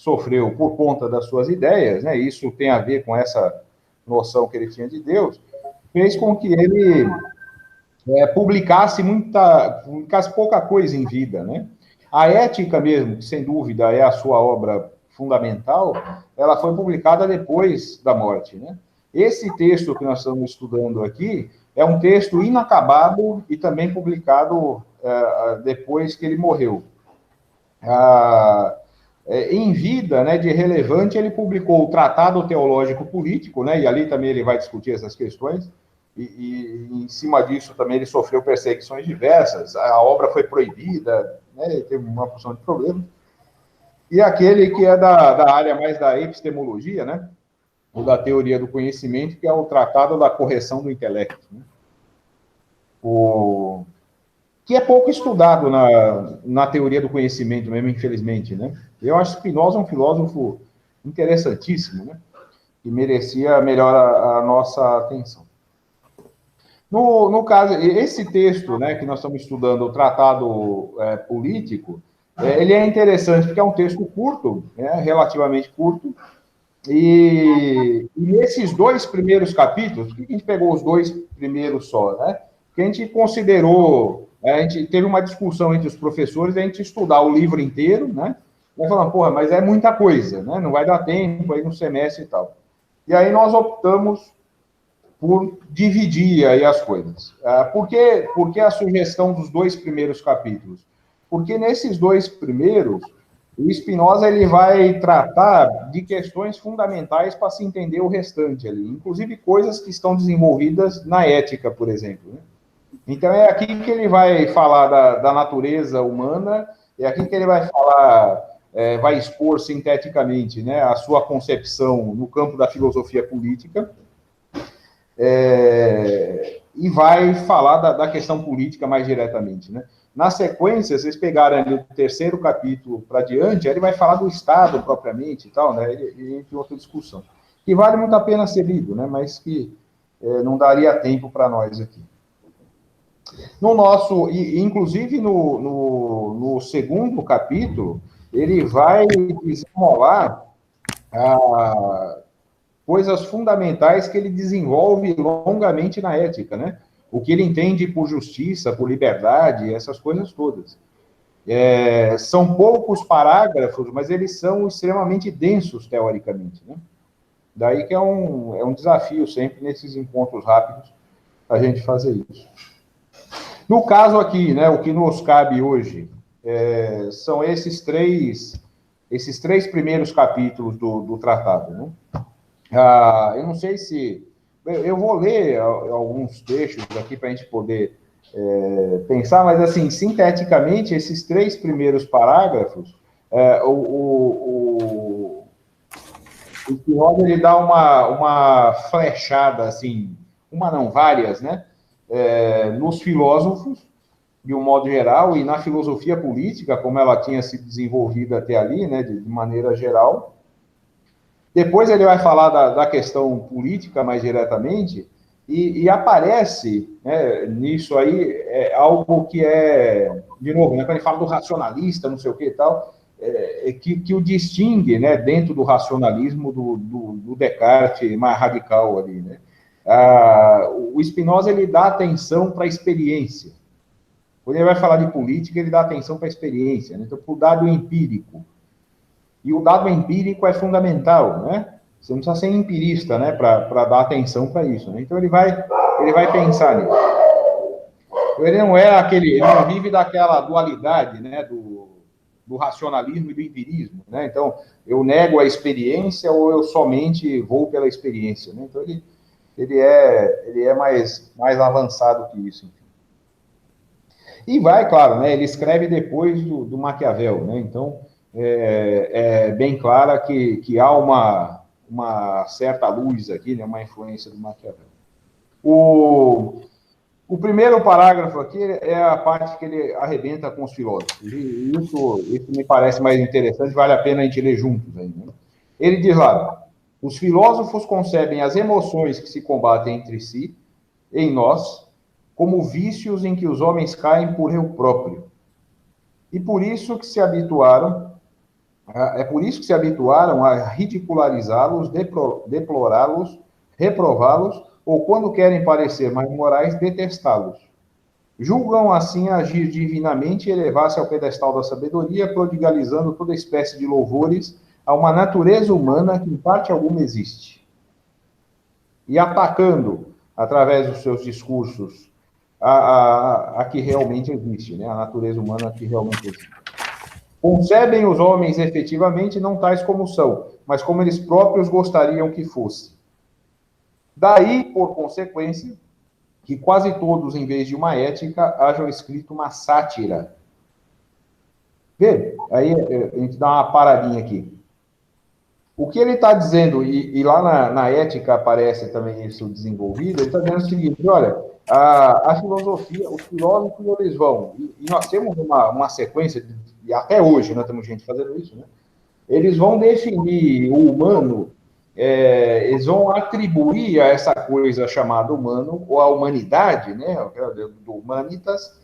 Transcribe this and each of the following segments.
sofreu por conta das suas ideias, né? Isso tem a ver com essa noção que ele tinha de Deus, fez com que ele publicasse pouca coisa em vida, né? A Ética mesmo, que sem dúvida é a sua obra fundamental, ela foi publicada depois da morte, né? Esse texto que nós estamos estudando aqui é um texto inacabado e também publicado depois que ele morreu. Em vida, né, de relevante, ele publicou o Tratado Teológico Político, né, e ali também ele vai discutir essas questões, e em cima disso também ele sofreu perseguições diversas, a obra foi proibida, né, teve uma porção de problemas. E aquele que é da área mais da epistemologia, né, ou da teoria do conhecimento, que é o Tratado da Correção do Intelecto, né, que é pouco estudado na teoria do conhecimento mesmo, infelizmente, né. Eu acho que Spinoza é um filósofo interessantíssimo, né, que merecia melhor a nossa atenção. No caso, esse texto, né, que nós estamos estudando, o Tratado Político, ele é interessante porque é um texto curto, né, relativamente curto, e nesses dois primeiros capítulos, por que a gente pegou os dois primeiros só, né? Porque a gente considerou, a gente teve uma discussão entre os professores, a gente estudar o livro inteiro, né? Vai falando, porra, mas é muita coisa, né? Não vai dar tempo aí no semestre e tal. E aí nós optamos por dividir aí as coisas. Por que a sugestão dos dois primeiros capítulos? Porque nesses dois primeiros, o Spinoza ele vai tratar de questões fundamentais para se entender o restante ali, inclusive coisas que estão desenvolvidas na ética, por exemplo, né? Então é aqui que ele vai falar da natureza humana, é aqui que ele vai falar, vai expor sinteticamente, né, a sua concepção no campo da filosofia política, e vai falar da questão política mais diretamente, né? Na sequência, vocês pegaram ali o terceiro capítulo para diante, ele vai falar do Estado propriamente e tal, né? Ele entra em outra discussão, que vale muito a pena ser lido, né? Mas que não daria tempo para nós aqui. No nosso, inclusive no segundo capítulo, ele vai desenrolar coisas fundamentais que ele desenvolve longamente na ética, né? O que ele entende por justiça, por liberdade, essas coisas todas. São poucos parágrafos, mas eles são extremamente densos, teoricamente, né? Daí que é um desafio sempre, nesses encontros rápidos, a gente fazer isso. No caso aqui, né, o que nos cabe hoje são esses três primeiros capítulos do tratado, né? Eu não sei se... Eu vou ler alguns trechos aqui para a gente poder pensar, mas, assim, sinteticamente, esses três primeiros parágrafos, o Spinoza, ele dá uma flechada, assim, uma não, várias, né, nos filósofos, de um modo geral, e na filosofia política, como ela tinha se desenvolvido até ali, né, de maneira geral. Depois ele vai falar da questão política mais diretamente, e aparece, né, nisso aí algo que de novo, né, quando ele fala do racionalista, não sei o que e tal, que o distingue, né, dentro do racionalismo do Descartes mais radical ali, né? O Spinoza, ele dá atenção para a experiência. Quando ele vai falar de política, ele dá atenção para a experiência, né? Então, para o dado empírico. E o dado empírico é fundamental, né? Você não precisa ser empirista, né, para dar atenção para isso, né? Então ele vai pensar nisso. Ele não ele não vive daquela dualidade, né, do racionalismo e do empirismo, né? Então, eu nego a experiência ou eu somente vou pela experiência, né? Então ele é mais avançado que isso, enfim. E vai, claro, né? Ele escreve depois do Maquiavel, né? Então é bem clara que há uma certa luz aqui, né, uma influência do Maquiavel. O primeiro parágrafo aqui é a parte que ele arrebenta com os filósofos. E isso me parece mais interessante, vale a pena a gente ler juntos aí, né? Ele diz lá: os filósofos concebem as emoções que se combatem entre si, em nós, como vícios em que os homens caem por eu próprio. E por isso que se habituaram É por isso que se habituaram a ridicularizá-los, deplorá-los, reprová-los, ou quando querem parecer mais morais, detestá-los. Julgam assim agir divinamente e elevar-se ao pedestal da sabedoria, prodigalizando toda espécie de louvores a uma natureza humana que em parte alguma existe. E atacando, através dos seus discursos, a que realmente existe, né? A natureza humana que realmente existe. Concebem os homens efetivamente não tais como são, mas como eles próprios gostariam que fosse. Daí, por consequência, que quase todos, em vez de uma ética, hajam escrito uma sátira. Vê, aí a gente dá uma paradinha aqui. O que ele está dizendo, e lá na ética aparece também isso desenvolvido, ele está dizendo o seguinte, olha, a filosofia, os filósofos, eles vão, e nós temos uma sequência, e até hoje nós temos gente fazendo isso, né? Eles vão definir o humano, eles vão atribuir a essa coisa chamada humano, ou a humanidade, né, do humanitas,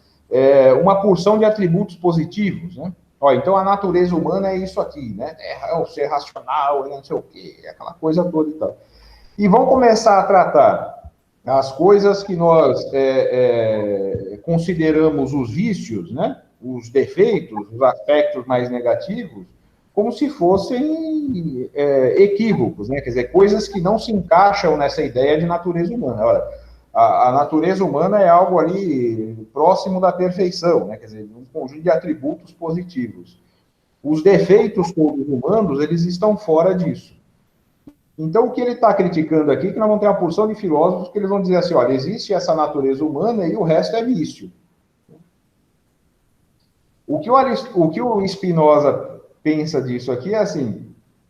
uma porção de atributos positivos, né? Ó, então a natureza humana é isso aqui, né? É o ser racional, é não sei o quê, aquela coisa toda e tal. E vão começar a tratar as coisas que nós consideramos os vícios, né? Os defeitos, os aspectos mais negativos, como se fossem equívocos, né? Quer dizer, coisas que não se encaixam nessa ideia de natureza humana. Olha, a natureza humana é algo ali próximo da perfeição, né? Quer dizer, um conjunto de atributos positivos. Os defeitos todos humanos, eles estão fora disso. Então, o que ele está criticando aqui, que nós vamos ter uma porção de filósofos que eles vão dizer assim, olha, existe essa natureza humana e o resto é vício. O que o Spinoza pensa disso aqui é assim,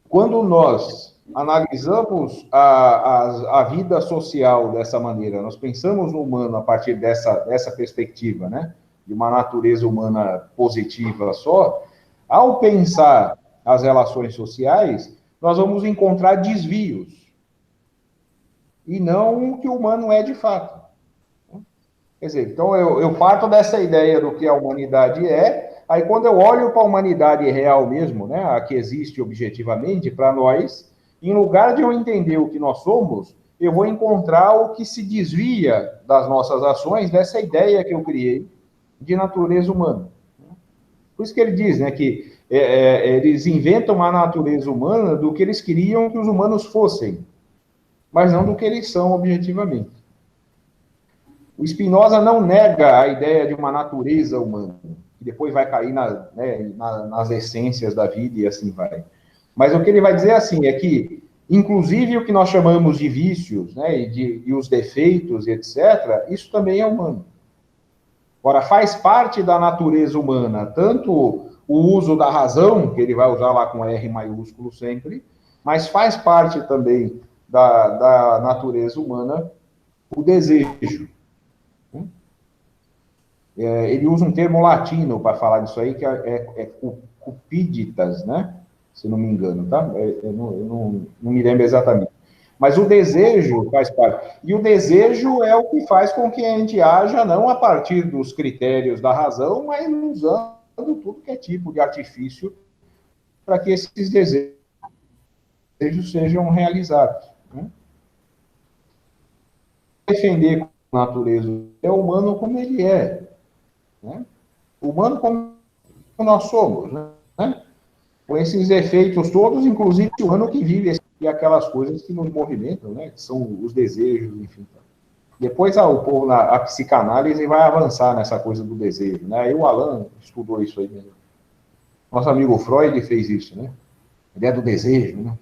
quando nós analisamos a vida social dessa maneira, nós pensamos no humano a partir dessa perspectiva, né? De uma natureza humana positiva só, ao pensar as relações sociais, nós vamos encontrar desvios, e não o que o humano é de fato. Quer dizer, então eu parto dessa ideia do que a humanidade é, aí quando eu olho para a humanidade real mesmo, né, a que existe objetivamente para nós, em lugar de eu entender o que nós somos, eu vou encontrar o que se desvia das nossas ações dessa ideia que eu criei de natureza humana. Por isso que ele diz, né, que eles inventam a natureza humana do que eles queriam que os humanos fossem, mas não do que eles são objetivamente. O Spinoza não nega a ideia de uma natureza humana, que depois vai cair nas essências da vida e assim vai. Mas o que ele vai dizer assim é que, inclusive o que nós chamamos de vícios, né, e os defeitos, etc., isso também é humano. Ora, faz parte da natureza humana, tanto o uso da razão, que ele vai usar lá com R maiúsculo sempre, mas faz parte também da natureza humana o desejo. Ele usa um termo latino para falar disso aí, que é cupiditas, né? Se não me engano, tá? Eu não me lembro exatamente. Mas o desejo faz parte. E o desejo é o que faz com que a gente haja não a partir dos critérios da razão, mas usando tudo que é tipo de artifício para que esses desejos sejam realizados. Né? Defender a natureza é humano como ele é. Né? Humano como nós somos. Né? Com esses efeitos todos, inclusive o humano que vive e aquelas coisas que nos movimentam, né? Que são os desejos, enfim. Depois o povo, a psicanálise vai avançar nessa coisa do desejo, né? E o Alan estudou isso aí mesmo. Nosso amigo Freud fez isso, né? A ideia do desejo, né?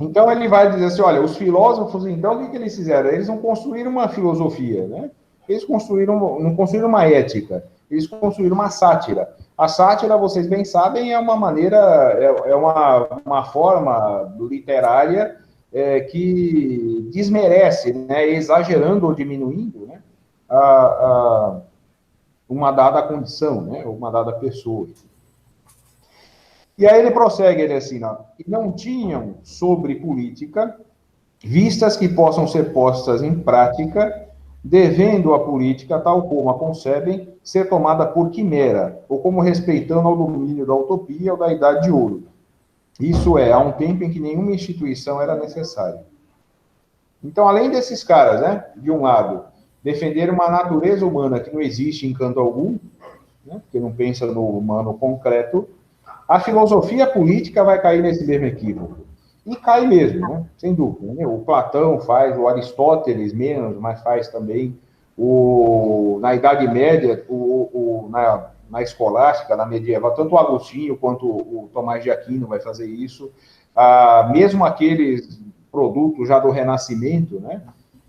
Então ele vai dizer assim, olha, os filósofos, então, o que eles fizeram? Eles não construíram uma filosofia, né? Eles não construíram uma ética, eles construíram uma sátira. A sátira, vocês bem sabem, é uma maneira, é uma forma literária que desmerece, né, exagerando ou diminuindo, né, uma dada condição, né, uma dada pessoa. E aí ele prossegue, ele assim, não tinham sobre política vistas que possam ser postas em prática, devendo a política, tal como a concebem, ser tomada por quimera, ou como respeitando ao domínio da utopia ou da idade de ouro. Isso é, há um tempo em que nenhuma instituição era necessária. Então, além desses caras, né, de um lado, defender uma natureza humana que não existe em canto algum, né, que não pensa no humano concreto, a filosofia política vai cair nesse mesmo equívoco. E cai mesmo, né, sem dúvida. Né? O Platão faz, o Aristóteles menos, mas faz também. Na Idade Média, na escolástica, na medieval, tanto o Agostinho quanto o Tomás de Aquino vai fazer isso. Mesmo aqueles produtos já do Renascimento, né?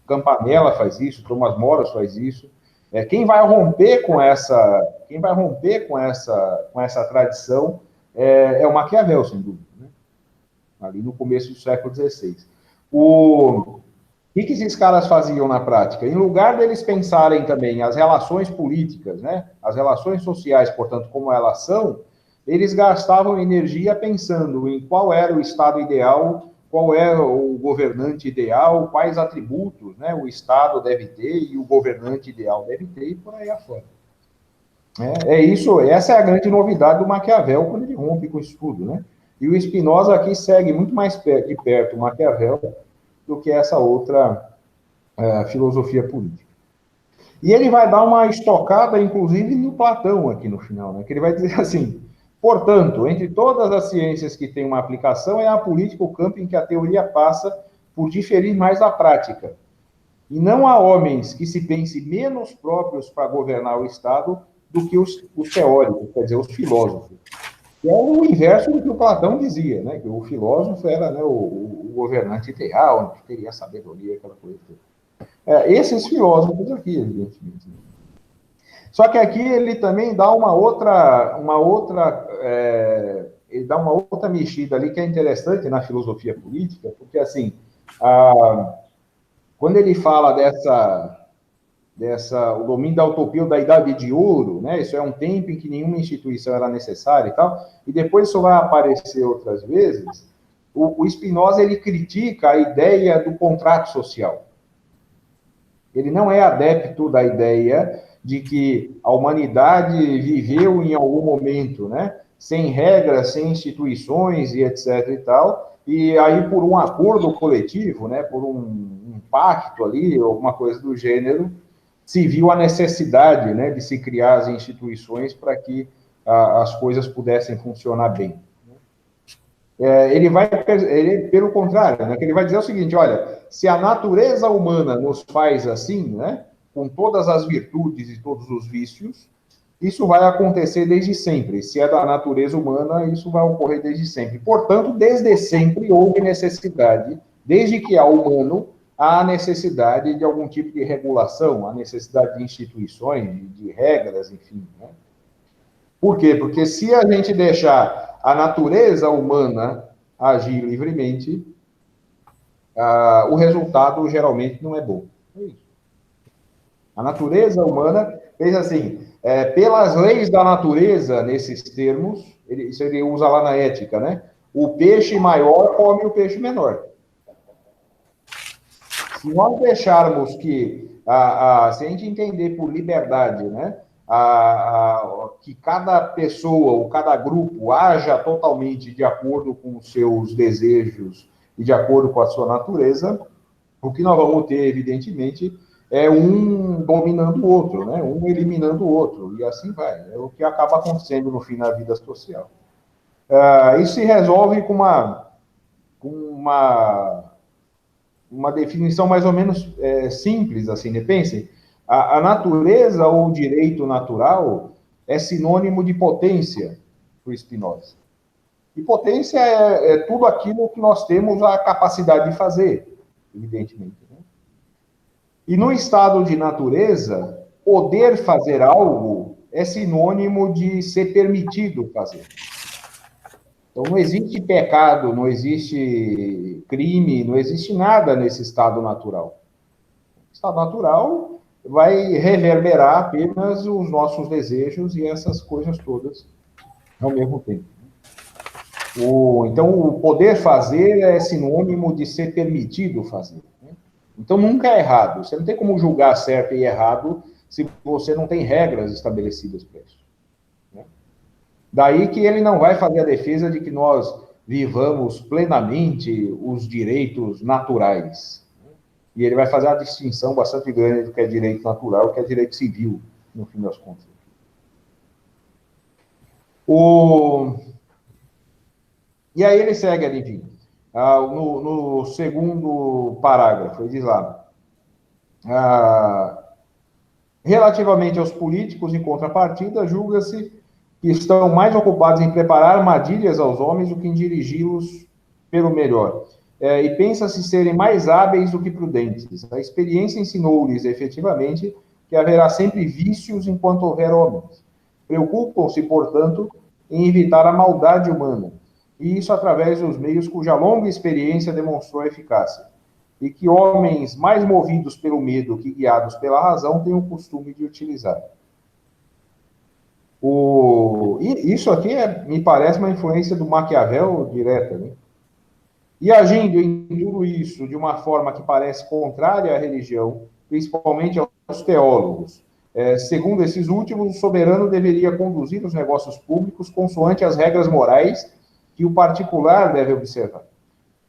Campanella faz isso, Thomas Moras faz isso. Quem vai romper com essa tradição é o Maquiavel, sem dúvida, né? Ali no começo do século XVI. O que esses caras faziam na prática? Em lugar deles pensarem também as relações políticas, né? As relações sociais, portanto, como elas são, eles gastavam energia pensando em qual era o estado ideal, qual é o governante ideal, quais atributos, né, o Estado deve ter e o governante ideal deve ter, e por aí afora. Isso, essa é a grande novidade do Maquiavel quando ele rompe com isso tudo, né? E o Spinoza aqui segue muito mais de perto o Maquiavel do que essa outra filosofia política. E ele vai dar uma estocada, inclusive, no Platão aqui no final, né? Que ele vai dizer assim: portanto, entre todas as ciências que têm uma aplicação, é a política o campo em que a teoria passa por diferir mais da prática. E não há homens que se pensem menos próprios para governar o Estado do que os teóricos, quer dizer, os filósofos. Que é o inverso do que o Platão dizia, né? Que o filósofo era, né, o governante ideal, que teria sabedoria, aquela coisa. Esses filósofos aqui, evidentemente. Só que aqui ele também dá uma outra mexida ali que é interessante na filosofia política, porque assim, quando ele fala o domínio da utopia ou da idade de ouro, né? Isso é um tempo em que nenhuma instituição era necessária e tal, e depois isso vai aparecer outras vezes. O Spinoza ele critica a ideia do contrato social. Ele não é adepto da ideia de que a humanidade viveu em algum momento, né, sem regras, sem instituições e etc e tal, e aí por um acordo coletivo, né, por um pacto ali, alguma coisa do gênero, se viu a necessidade, né, de se criar as instituições para que as coisas pudessem funcionar bem. Pelo contrário, né, que ele vai dizer o seguinte: olha, se a natureza humana nos faz assim, né, com todas as virtudes e todos os vícios, isso vai acontecer desde sempre. Se é da natureza humana, isso vai ocorrer desde sempre. Portanto, desde sempre houve necessidade, desde que há humano, há necessidade de algum tipo de regulação, há necessidade de instituições, de regras, enfim, né? Por quê? Porque se a gente deixar a natureza humana agir livremente, o resultado geralmente não é bom. É isso. A natureza humana, veja assim, pelas leis da natureza, nesses termos, isso ele usa lá na ética, né? O peixe maior come o peixe menor. Se nós deixarmos se a gente entender por liberdade, né? Que cada pessoa ou cada grupo haja totalmente de acordo com os seus desejos e de acordo com a sua natureza, o que nós vamos ter, evidentemente, é um dominando o outro, né? Um eliminando o outro, e assim vai. É o que acaba acontecendo no fim da vida social. Isso se resolve com uma definição mais ou menos simples, assim, né? Pensem, a natureza ou o direito natural é sinônimo de potência para o Spinoza. E potência é tudo aquilo que nós temos a capacidade de fazer, evidentemente. Né? E no estado de natureza, poder fazer algo é sinônimo de ser permitido fazer. Então, não existe pecado, não existe crime, não existe nada nesse estado natural. O estado natural vai reverberar apenas os nossos desejos e essas coisas todas ao mesmo tempo. Então, o poder fazer é sinônimo de ser permitido fazer. Né? Então, nunca é errado. Você não tem como julgar certo e errado se você não tem regras estabelecidas para isso. Né? Daí que ele não vai fazer a defesa de que nós vivamos plenamente os direitos naturais. E ele vai fazer uma distinção bastante grande do que é direito natural e o que é direito civil, no fim das contas. E aí ele segue ali, enfim, no segundo parágrafo, ele diz lá, relativamente aos políticos, em contrapartida, julga-se que estão mais ocupados em preparar armadilhas aos homens do que em dirigi-los pelo melhor. E pensa-se serem mais hábeis do que prudentes. A experiência ensinou-lhes, efetivamente, que haverá sempre vícios enquanto houver homens. Preocupam-se, portanto, em evitar a maldade humana, e isso através dos meios cuja longa experiência demonstrou eficácia, e que homens mais movidos pelo medo que guiados pela razão têm o costume de utilizar. E isso aqui me parece uma influência do Maquiavel direta, né? E agindo em tudo isso de uma forma que parece contrária à religião, principalmente aos teólogos. Segundo esses últimos, o soberano deveria conduzir os negócios públicos consoante as regras morais que o particular deve observar.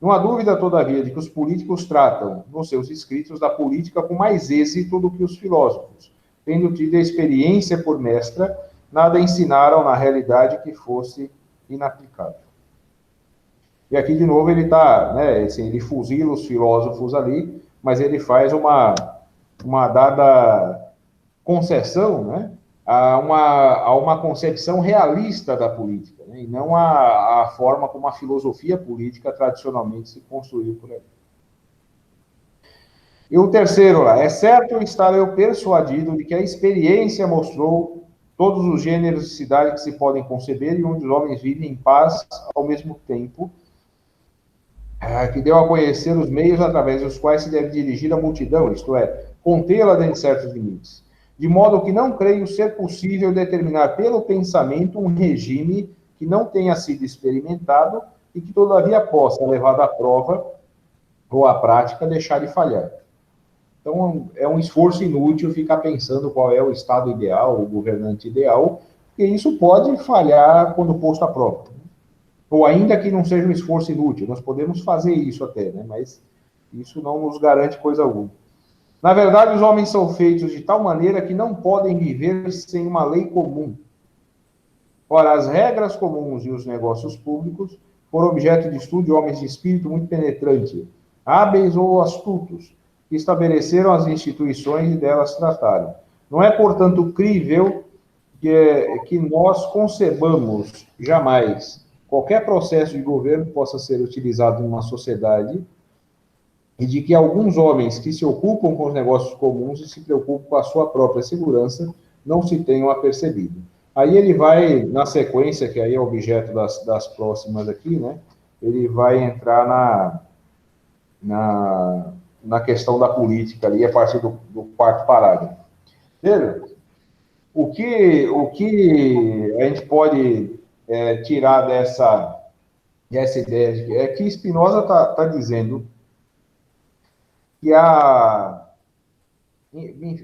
Não há dúvida, todavia, de que os políticos tratam, nos seus escritos, da política com mais êxito do que os filósofos. Tendo tido a experiência por mestra, nada ensinaram na realidade que fosse inaplicável. E aqui, de novo, ele está, né, assim, ele fuzila os filósofos ali, mas ele faz uma dada concessão, né, a uma concepção realista da política, né, e não a forma como a filosofia política tradicionalmente se construiu por aí. E o terceiro lá, é certo estar eu persuadido de que a experiência mostrou todos os gêneros de cidade que se podem conceber e onde os homens vivem em paz ao mesmo tempo, que deu a conhecer os meios através dos quais se deve dirigir a multidão, isto é, contê-la dentro de certos limites. De modo que não creio ser possível determinar pelo pensamento um regime que não tenha sido experimentado e que, todavia, possa, levado à prova ou à prática, deixar de falhar. Então, é um esforço inútil ficar pensando qual é o estado ideal, o governante ideal, porque isso pode falhar quando posto à prova. Ou ainda que não seja um esforço inútil, nós podemos fazer isso até, né? Mas isso não nos garante coisa alguma. Na verdade, os homens são feitos de tal maneira que não podem viver sem uma lei comum. Ora, as regras comuns e os negócios públicos foram objeto de estudo de homens de espírito muito penetrante, hábeis ou astutos, que estabeleceram as instituições e delas trataram. Não é, portanto, crível que nós concebamos jamais qualquer processo de governo possa ser utilizado em uma sociedade e de que alguns homens que se ocupam com os negócios comuns e se preocupam com a sua própria segurança não se tenham apercebido. Aí ele vai, na sequência, que aí é objeto das próximas aqui, né? Ele vai entrar na questão da política ali, a partir do quarto parágrafo. Veja, o que a gente pode tirar dessa ideia é que Spinoza está dizendo que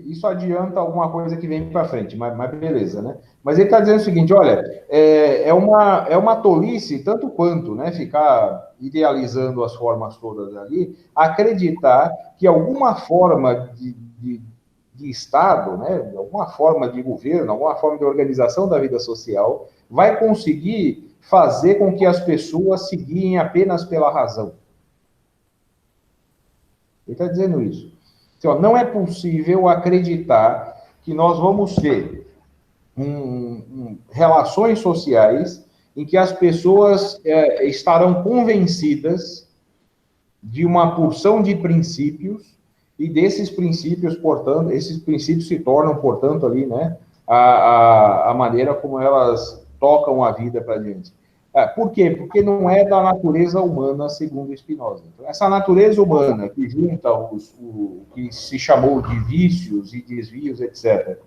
isso adianta alguma coisa que vem para frente, mas beleza, né? Mas ele está dizendo o seguinte, olha, é uma tolice, tanto quanto, né, ficar idealizando as formas todas ali, acreditar que alguma forma de Estado, né, alguma forma de governo, alguma forma de organização da vida social, vai conseguir fazer com que as pessoas se guiem apenas pela razão. Ele está dizendo isso. Então, não é possível acreditar que nós vamos ter relações sociais em que as pessoas estarão convencidas de uma porção de princípios e desses princípios, portanto, esses princípios se tornam, portanto, ali, né, a maneira como elas tocam a vida para diante. Por quê? Porque não é da natureza humana, segundo Spinoza. Então, essa natureza humana que junta o que se chamou de vícios e desvios, etc.,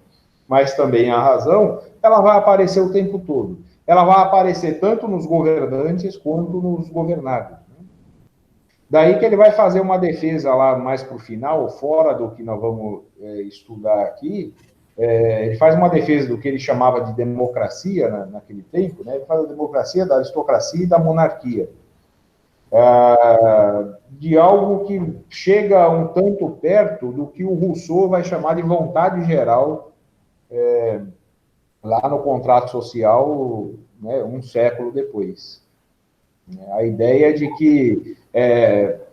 mas também a razão, ela vai aparecer o tempo todo. Ela vai aparecer tanto nos governantes quanto nos governados. Daí que ele vai fazer uma defesa lá mais para o final, fora do que nós vamos estudar aqui, ele faz uma defesa do que ele chamava de democracia naquele tempo, né? Ele fala da democracia, da aristocracia e da monarquia. De algo que chega um tanto perto do que o Rousseau vai chamar de vontade geral, lá no contrato social, né, um século depois. A ideia de que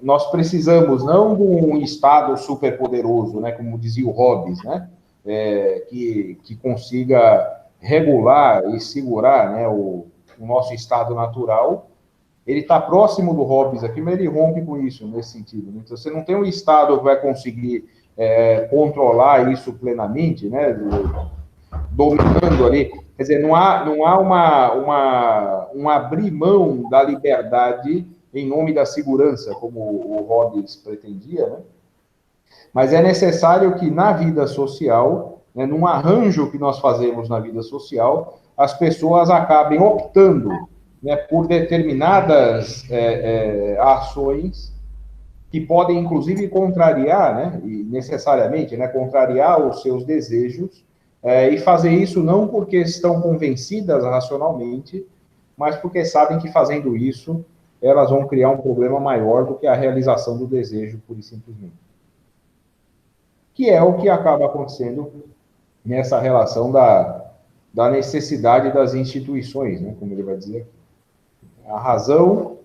nós precisamos não de um Estado superpoderoso, né, como dizia o Hobbes, né, que consiga regular e segurar, né, o nosso estado natural. Ele está próximo do Hobbes aqui, mas ele rompe com isso, nesse sentido. Então, você não tem um Estado que vai conseguir controlar isso plenamente, né, dominando ali. Quer dizer, não há um abrir mão da liberdade em nome da segurança, como o Hobbes pretendia, né? Mas é necessário que na vida social, né, num arranjo que nós fazemos na vida social, as pessoas acabem optando, né, por determinadas ações que podem, inclusive, contrariar, né, e necessariamente, né, contrariar os seus desejos, e fazer isso não porque estão convencidas racionalmente, mas porque sabem que fazendo isso, elas vão criar um problema maior do que a realização do desejo, pura e simplesmente. Que é o que acaba acontecendo nessa relação da necessidade das instituições, né, como ele vai dizer aqui. A razão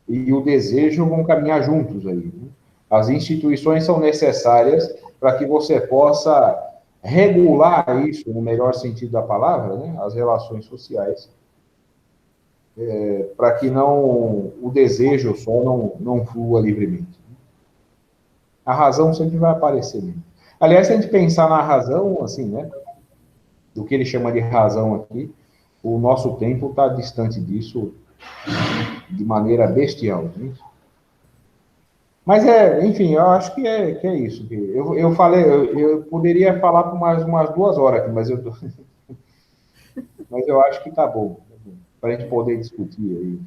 e o desejo vão caminhar juntos aí, né? As instituições são necessárias para que você possa regular isso, no melhor sentido da palavra, né, as relações sociais, para que o desejo só não flua livremente. A razão sempre vai aparecer mesmo. Aliás, se a gente pensar na razão, assim, né, do que ele chama de razão aqui, o nosso tempo está distante disso de maneira bestial, né? Mas enfim, eu acho que é isso. Eu falei, eu poderia falar por mais umas 2 horas aqui, mas eu acho que tá bom, para a gente poder discutir aí.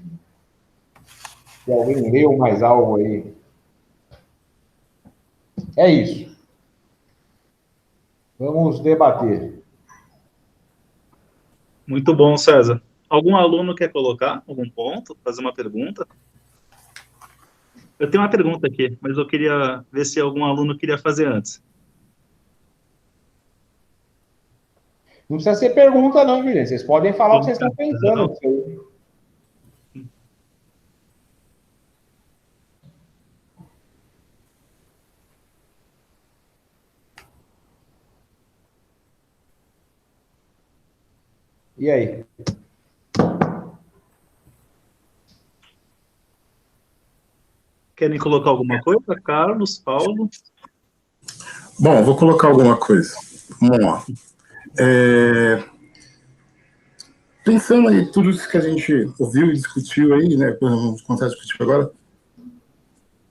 Se alguém leu mais algo aí. É isso. Vamos debater. Muito bom, César. Algum aluno quer colocar algum ponto, fazer uma pergunta? Eu tenho uma pergunta aqui, mas eu queria ver se algum aluno queria fazer antes. Não precisa ser pergunta, não, viu, gente? Vocês podem falar o que vocês estão pensando. E aí? Querem colocar alguma coisa? Carlos, Paulo? Bom, vou colocar alguma coisa. Vamos lá. Pensando aí tudo isso que a gente ouviu e discutiu aí, né? Vamos começar a discutir agora.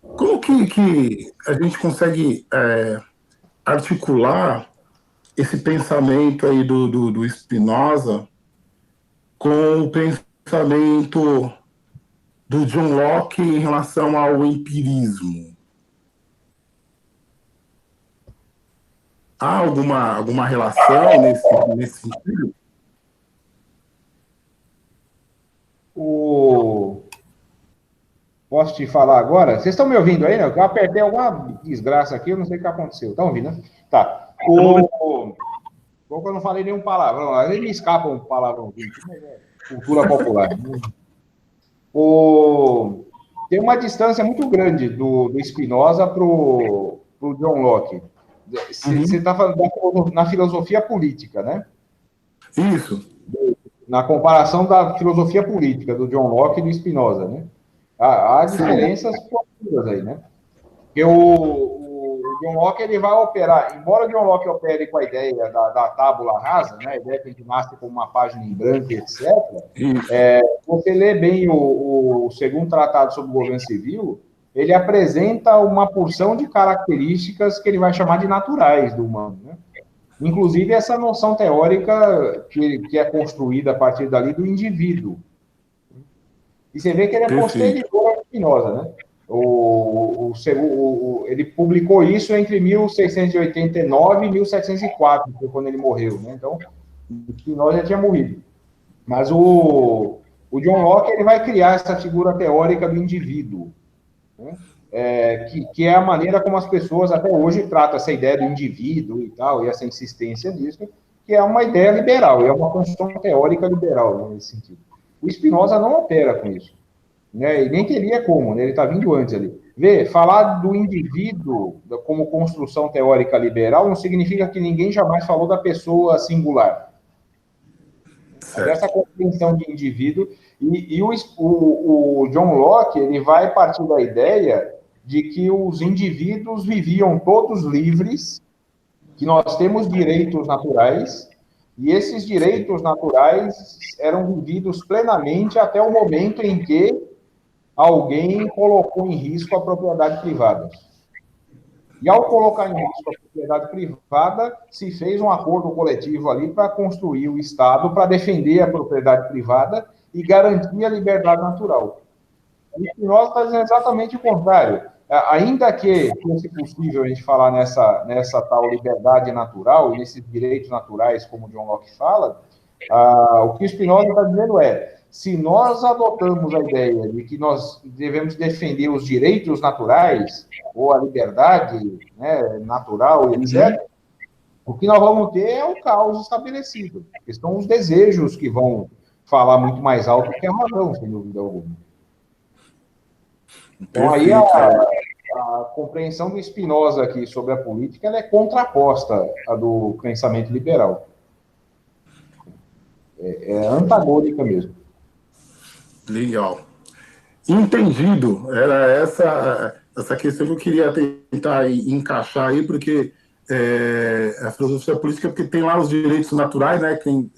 Como que a gente consegue articular esse pensamento aí do Spinoza com o pensamento do John Locke em relação ao empirismo? Há alguma relação nesse sentido? Posso te falar agora? Vocês estão me ouvindo aí, né? Eu apertei alguma desgraça aqui, eu não sei o que aconteceu. Estão ouvindo, né? Tá. Eu não falei nenhum palavrão, às vezes me escapa um palavrão. Cultura popular. Tem uma distância muito grande do Spinoza para o John Locke. Você está falando na filosofia política, né? Isso. Na comparação da filosofia política do John Locke e do Spinoza, né? Há diferenças profundas aí, né? Porque o John Locke, ele vai operar, embora o John Locke opere com a ideia da tábula rasa, né? A ideia que a gente nasce como uma página em branco, etc. Você lê bem o segundo tratado sobre o governo civil, ele apresenta uma porção de características que ele vai chamar de naturais do humano, né? Inclusive essa noção teórica que é construída a partir dali do indivíduo. E você vê que ele é posterior ao Spinoza, né? Ele publicou isso entre 1689 e 1704, foi quando ele morreu, né? Então, Spinoza já tinha morrido. Mas o John Locke ele vai criar essa figura teórica do indivíduo, né? Que é a maneira como as pessoas até hoje tratam essa ideia do indivíduo e tal, e essa insistência nisso, que é uma ideia liberal, é uma construção teórica liberal, né, nesse sentido. O Spinoza não opera com isso, né, e nem teria como, né, ele está vindo antes ali. Falar do indivíduo como construção teórica liberal não significa que ninguém jamais falou da pessoa singular. Mas essa compreensão de indivíduo, e o John Locke, ele vai partir da ideia de que os indivíduos viviam todos livres, que nós temos direitos naturais, e esses direitos naturais eram vividos plenamente até o momento em que alguém colocou em risco a propriedade privada. E ao colocar em risco a propriedade privada, se fez um acordo coletivo ali para construir o Estado, para defender a propriedade privada e garantir a liberdade natural. E nós está dizendo exatamente o contrário. Ainda que fosse possível a gente falar nessa tal liberdade natural e nesses direitos naturais, como o John Locke fala, o que o Spinoza está dizendo se nós adotamos a ideia de que nós devemos defender os direitos naturais, ou a liberdade, né, natural, etc., o que nós vamos ter é o caos estabelecido, que são os desejos que vão falar muito mais alto que a razão, sem dúvida alguma. Então, aí a compreensão do Spinoza aqui sobre a política ela é contraposta à do pensamento liberal. É antagônica mesmo. Legal. Entendido. Era essa questão que eu queria tentar encaixar aí, porque a filosofia política, porque tem lá os direitos naturais, né? Quem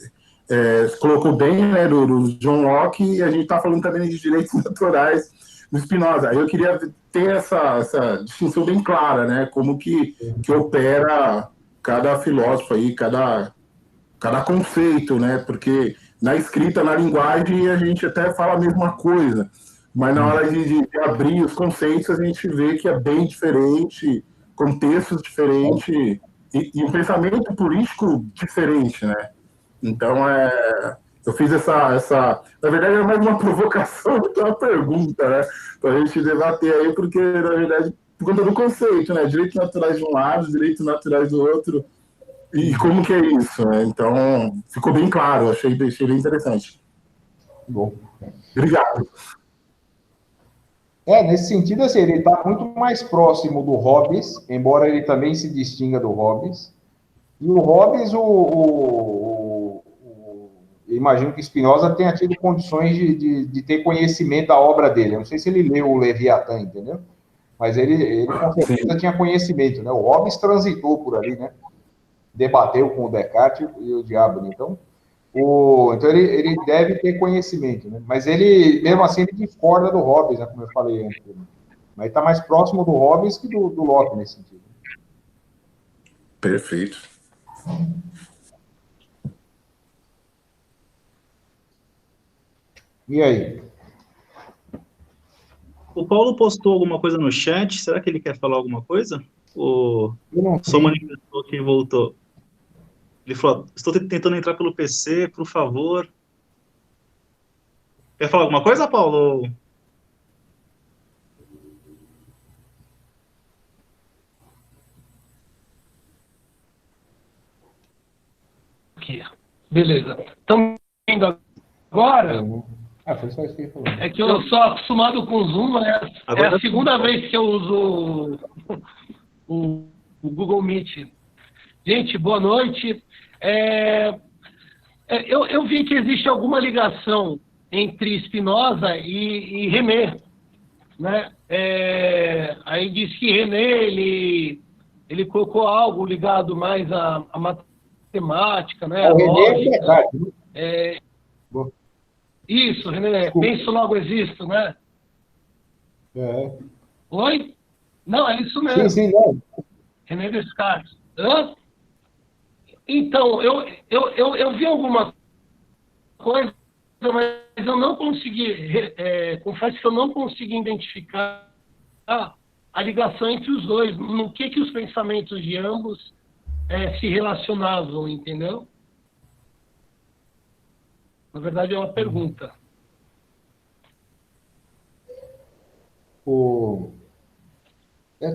colocou bem, né, do John Locke, e a gente está falando também de direitos naturais do Spinoza. Eu queria ter essa distinção bem clara, né? Como que opera cada filósofo aí, cada conceito, né? Porque na escrita, na linguagem, a gente até fala a mesma coisa, mas na hora de abrir os conceitos, a gente vê que é bem diferente, contextos diferentes e um pensamento político diferente, né? Então, eu fiz essa... Na verdade, é mais uma provocação do que uma pergunta, né? Para a gente debater aí, porque, na verdade, por conta do conceito, né? Direitos naturais de um lado, direitos naturais do outro. E como que é isso, né? Então, ficou bem claro, achei bem interessante. Bom. Obrigado. Nesse sentido, assim, ele está muito mais próximo do Hobbes, embora ele também se distinga do Hobbes. E o Hobbes, eu imagino que Spinoza tenha tido condições de ter conhecimento da obra dele. Eu não sei se ele leu o Leviatã, entendeu? Mas ele com certeza tinha conhecimento, né? O Hobbes transitou por ali, né? Debateu com o Descartes e o diabo, né? Então ele deve ter conhecimento, né? Mas ele, mesmo assim, ele discorda do Hobbes, né? Como eu falei antes. Né? Mas está mais próximo do Hobbes que do Locke nesse sentido. Perfeito. E aí? O Paulo postou alguma coisa no chat, será que ele quer falar alguma coisa? Ou só manifestou que voltou? Ele falou, estou tentando entrar pelo PC, por favor. Quer falar alguma coisa, Paulo? Aqui. Beleza. Estão vendo agora? Foi só isso que ele falou. É que eu sou acostumado com o Zoom, né? É a segunda vez que eu uso o Google Meet. Gente, boa noite. Eu vi que existe alguma ligação entre Spinoza e René, né? Aí diz que René ele colocou algo ligado mais à matemática, né? O René é verdade. Isso, René. Desculpa. Penso, logo existo, né? Oi? Não, é isso mesmo. Sim, não. René Descartes. Hã? Então, eu vi alguma coisa, mas eu não consegui, confesso que eu não consegui identificar a ligação entre os dois, no que os pensamentos de ambos se relacionavam, entendeu? Na verdade, é uma pergunta.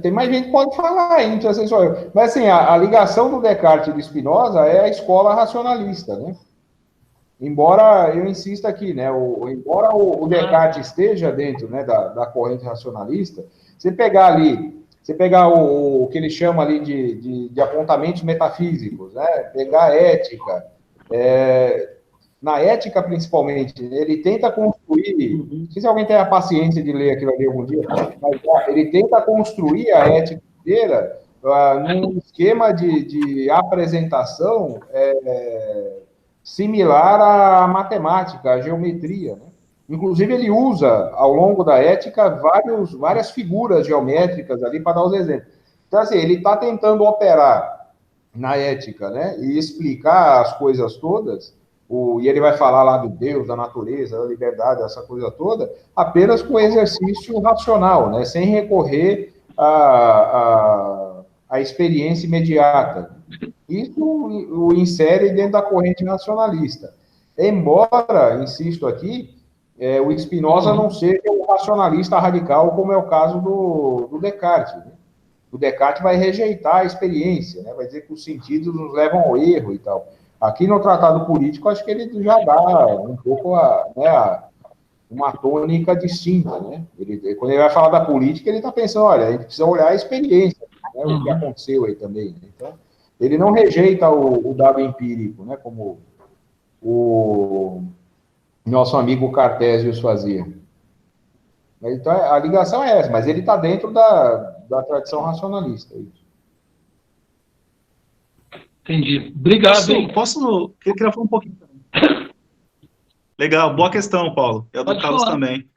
Tem mais gente que pode falar aí, não precisa ser só eu. Mas, assim, a ligação do Descartes e do Spinoza é a escola racionalista, né? Embora, eu insista aqui, né? Embora o Descartes esteja dentro, né, da corrente racionalista, você pegar o que ele chama ali de apontamentos metafísicos, né? Pegar a ética, na ética, principalmente, ele tenta construir, não sei se alguém tem a paciência de ler aquilo ali algum dia, mas ele tenta construir a ética inteira num esquema de apresentação similar à matemática, à geometria, né? Inclusive, ele usa, ao longo da ética, várias figuras geométricas ali para dar os exemplos. Então, assim, ele está tentando operar na ética, né? E explicar as coisas todas, e ele vai falar lá do Deus, da natureza, da liberdade, essa coisa toda, apenas com exercício racional, né? Sem recorrer à experiência imediata. Isso o insere dentro da corrente racionalista. Embora, insisto aqui, o Spinoza não seja um racionalista radical, como é o caso do Descartes, né? O Descartes vai rejeitar a experiência, né? Vai dizer que os sentidos nos levam ao erro e tal. Aqui no Tratado Político, acho que ele já dá um pouco uma tônica distinta, né? Quando ele vai falar da política, ele está pensando, olha, a gente precisa olhar a experiência, né? O que aconteceu aí também, né? Então, ele não rejeita o dado empírico, né? Como o nosso amigo Cartesius fazia. Então, a ligação é essa, mas ele está dentro da tradição racionalista. Isso. Entendi. Obrigado, hein? Eu queria falar um pouquinho também. Legal, boa questão, Paulo. É do Carlos também.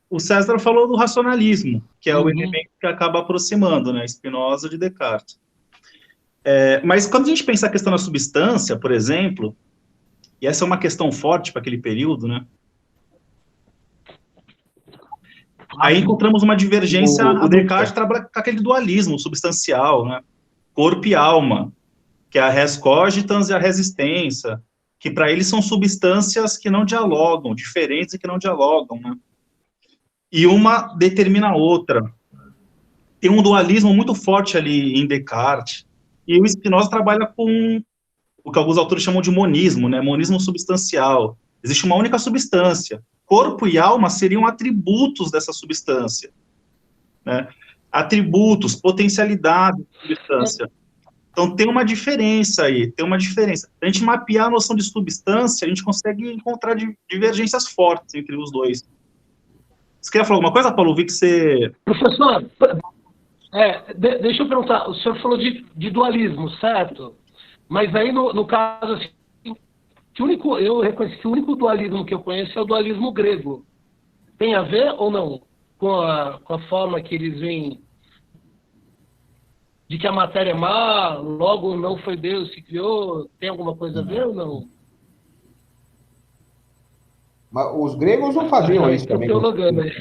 O César falou do racionalismo, que é o elemento que acaba aproximando, né, Spinoza de Descartes. Mas quando a gente pensa a questão da substância, por exemplo, e essa é uma questão forte para aquele período, né? Aí encontramos uma divergência, o Descartes trabalha com aquele dualismo substancial, né? Corpo e alma, que é a res cogitans e a resistência, que para ele são substâncias que não dialogam, diferentes e que não dialogam, né? E uma determina a outra. Tem um dualismo muito forte ali em Descartes, e o Spinoza trabalha com o que alguns autores chamam de monismo, né? Monismo substancial. Existe uma única substância. Corpo e alma seriam atributos dessa substância, né? Atributos, potencialidade da substância. Então, tem uma diferença aí, tem uma diferença. A gente mapear a noção de substância, a gente consegue encontrar divergências fortes entre os dois. Você quer falar alguma coisa, Paulo? Vi que você... Professor, deixa eu perguntar. O senhor falou de dualismo, certo? Mas aí, no caso, assim, eu reconheço que o único dualismo que eu conheço é o dualismo grego. Tem a ver ou não com a forma que eles veem de que a matéria é má, logo não foi Deus que criou? Tem alguma coisa a ver ou não? Mas os gregos não faziam isso também. Teologando aí.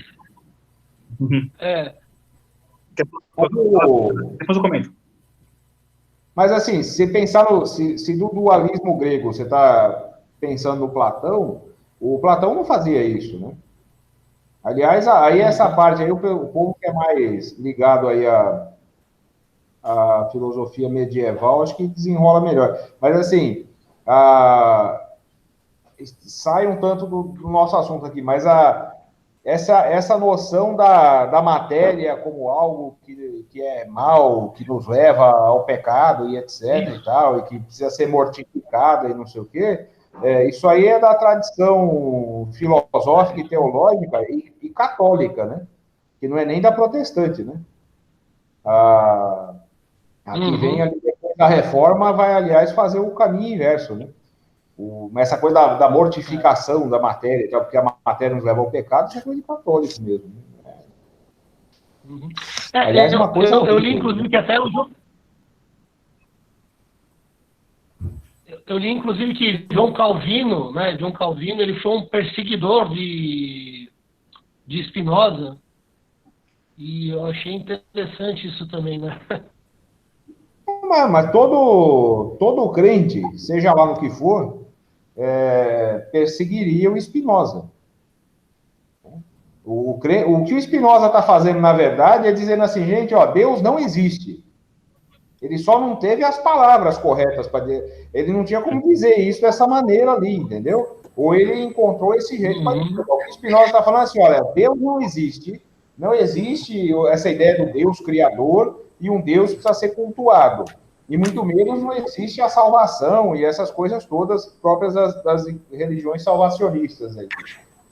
Depois eu comento. Mas, assim, se pensar se do dualismo grego você está pensando no Platão, o Platão não fazia isso, né? Aliás, aí essa parte aí, o povo que é mais ligado aí a filosofia medieval, acho que desenrola melhor. Mas, assim, sai um tanto do nosso assunto aqui, mas essa noção da matéria como algo que é mal, que nos leva ao pecado e etc. e tal, e que precisa ser mortificado e não sei o quê, isso aí é da tradição filosófica e teológica e católica, né? Que não é nem da protestante, né? Aqui vem ali depois da reforma, vai, aliás, fazer o caminho inverso, né? Essa coisa da mortificação da matéria, porque a matéria nos leva ao pecado, isso é coisa de católico mesmo. Aliás, uma coisa eu li, inclusive, que até eu li, inclusive, que João Calvino, né? João Calvino, ele foi um perseguidor de Spinoza. E eu achei interessante isso também, né? Mas todo crente, seja lá no que for, perseguiria o Spinoza. O que o Spinoza está fazendo, na verdade, é dizendo assim, gente, ó, Deus não existe. Ele só não teve as palavras corretas para dizer. Ele não tinha como dizer isso dessa maneira ali, entendeu? Ou ele encontrou esse jeito para dizer. O que o Spinoza está falando assim, olha, Deus não existe, não existe essa ideia do Deus criador e um Deus que precisa ser cultuado. E muito menos não existe a salvação e essas coisas todas próprias das religiões salvacionistas.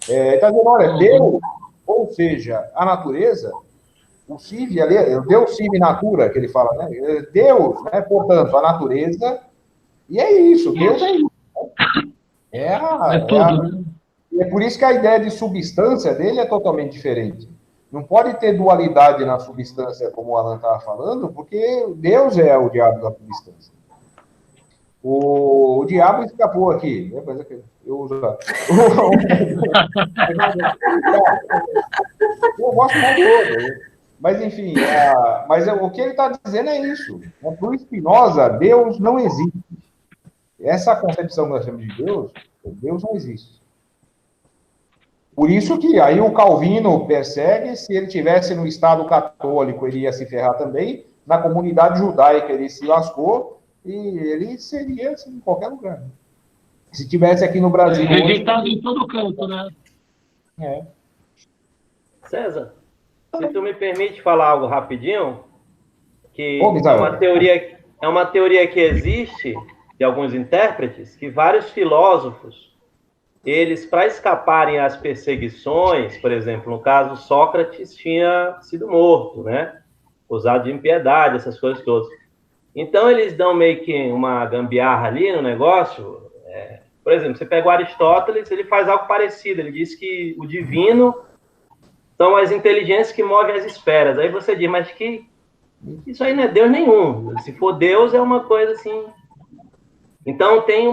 Está dizendo, olha, Deus, ou seja, a natureza, o cive ali, Deus cive natura, que ele fala, né? Deus, né? Portanto, a natureza, e é isso, Deus é isso. É por isso que a ideia de substância dele é totalmente diferente. Não pode ter dualidade na substância, como o Alan estava falando, porque Deus é o diabo da substância. O diabo escapou aqui, né? Mas eu uso. Eu gosto mais do outro. Mas, enfim, o que ele está dizendo é isso. Para o Spinoza, Deus não existe. Essa concepção que nós temos de Deus não existe. Por isso que aí o Calvino persegue, se ele tivesse no Estado católico, ele ia se ferrar também, na comunidade judaica ele se lascou, e ele seria assim, em qualquer lugar. Se tivesse aqui no Brasil... Rejeitado em todo canto, né? César, se tu me permite falar algo rapidinho, que é uma teoria que existe de alguns intérpretes, que vários filósofos, eles, para escaparem às perseguições, por exemplo, no caso, Sócrates tinha sido morto, né? Acusado de impiedade, essas coisas todas. Então, eles dão meio que uma gambiarra ali no negócio. Por exemplo, você pega o Aristóteles, ele faz algo parecido. Ele diz que o divino são as inteligências que movem as esferas. Aí você diz, mas que isso aí não é Deus nenhum. Se for Deus, é uma coisa assim... Então, tem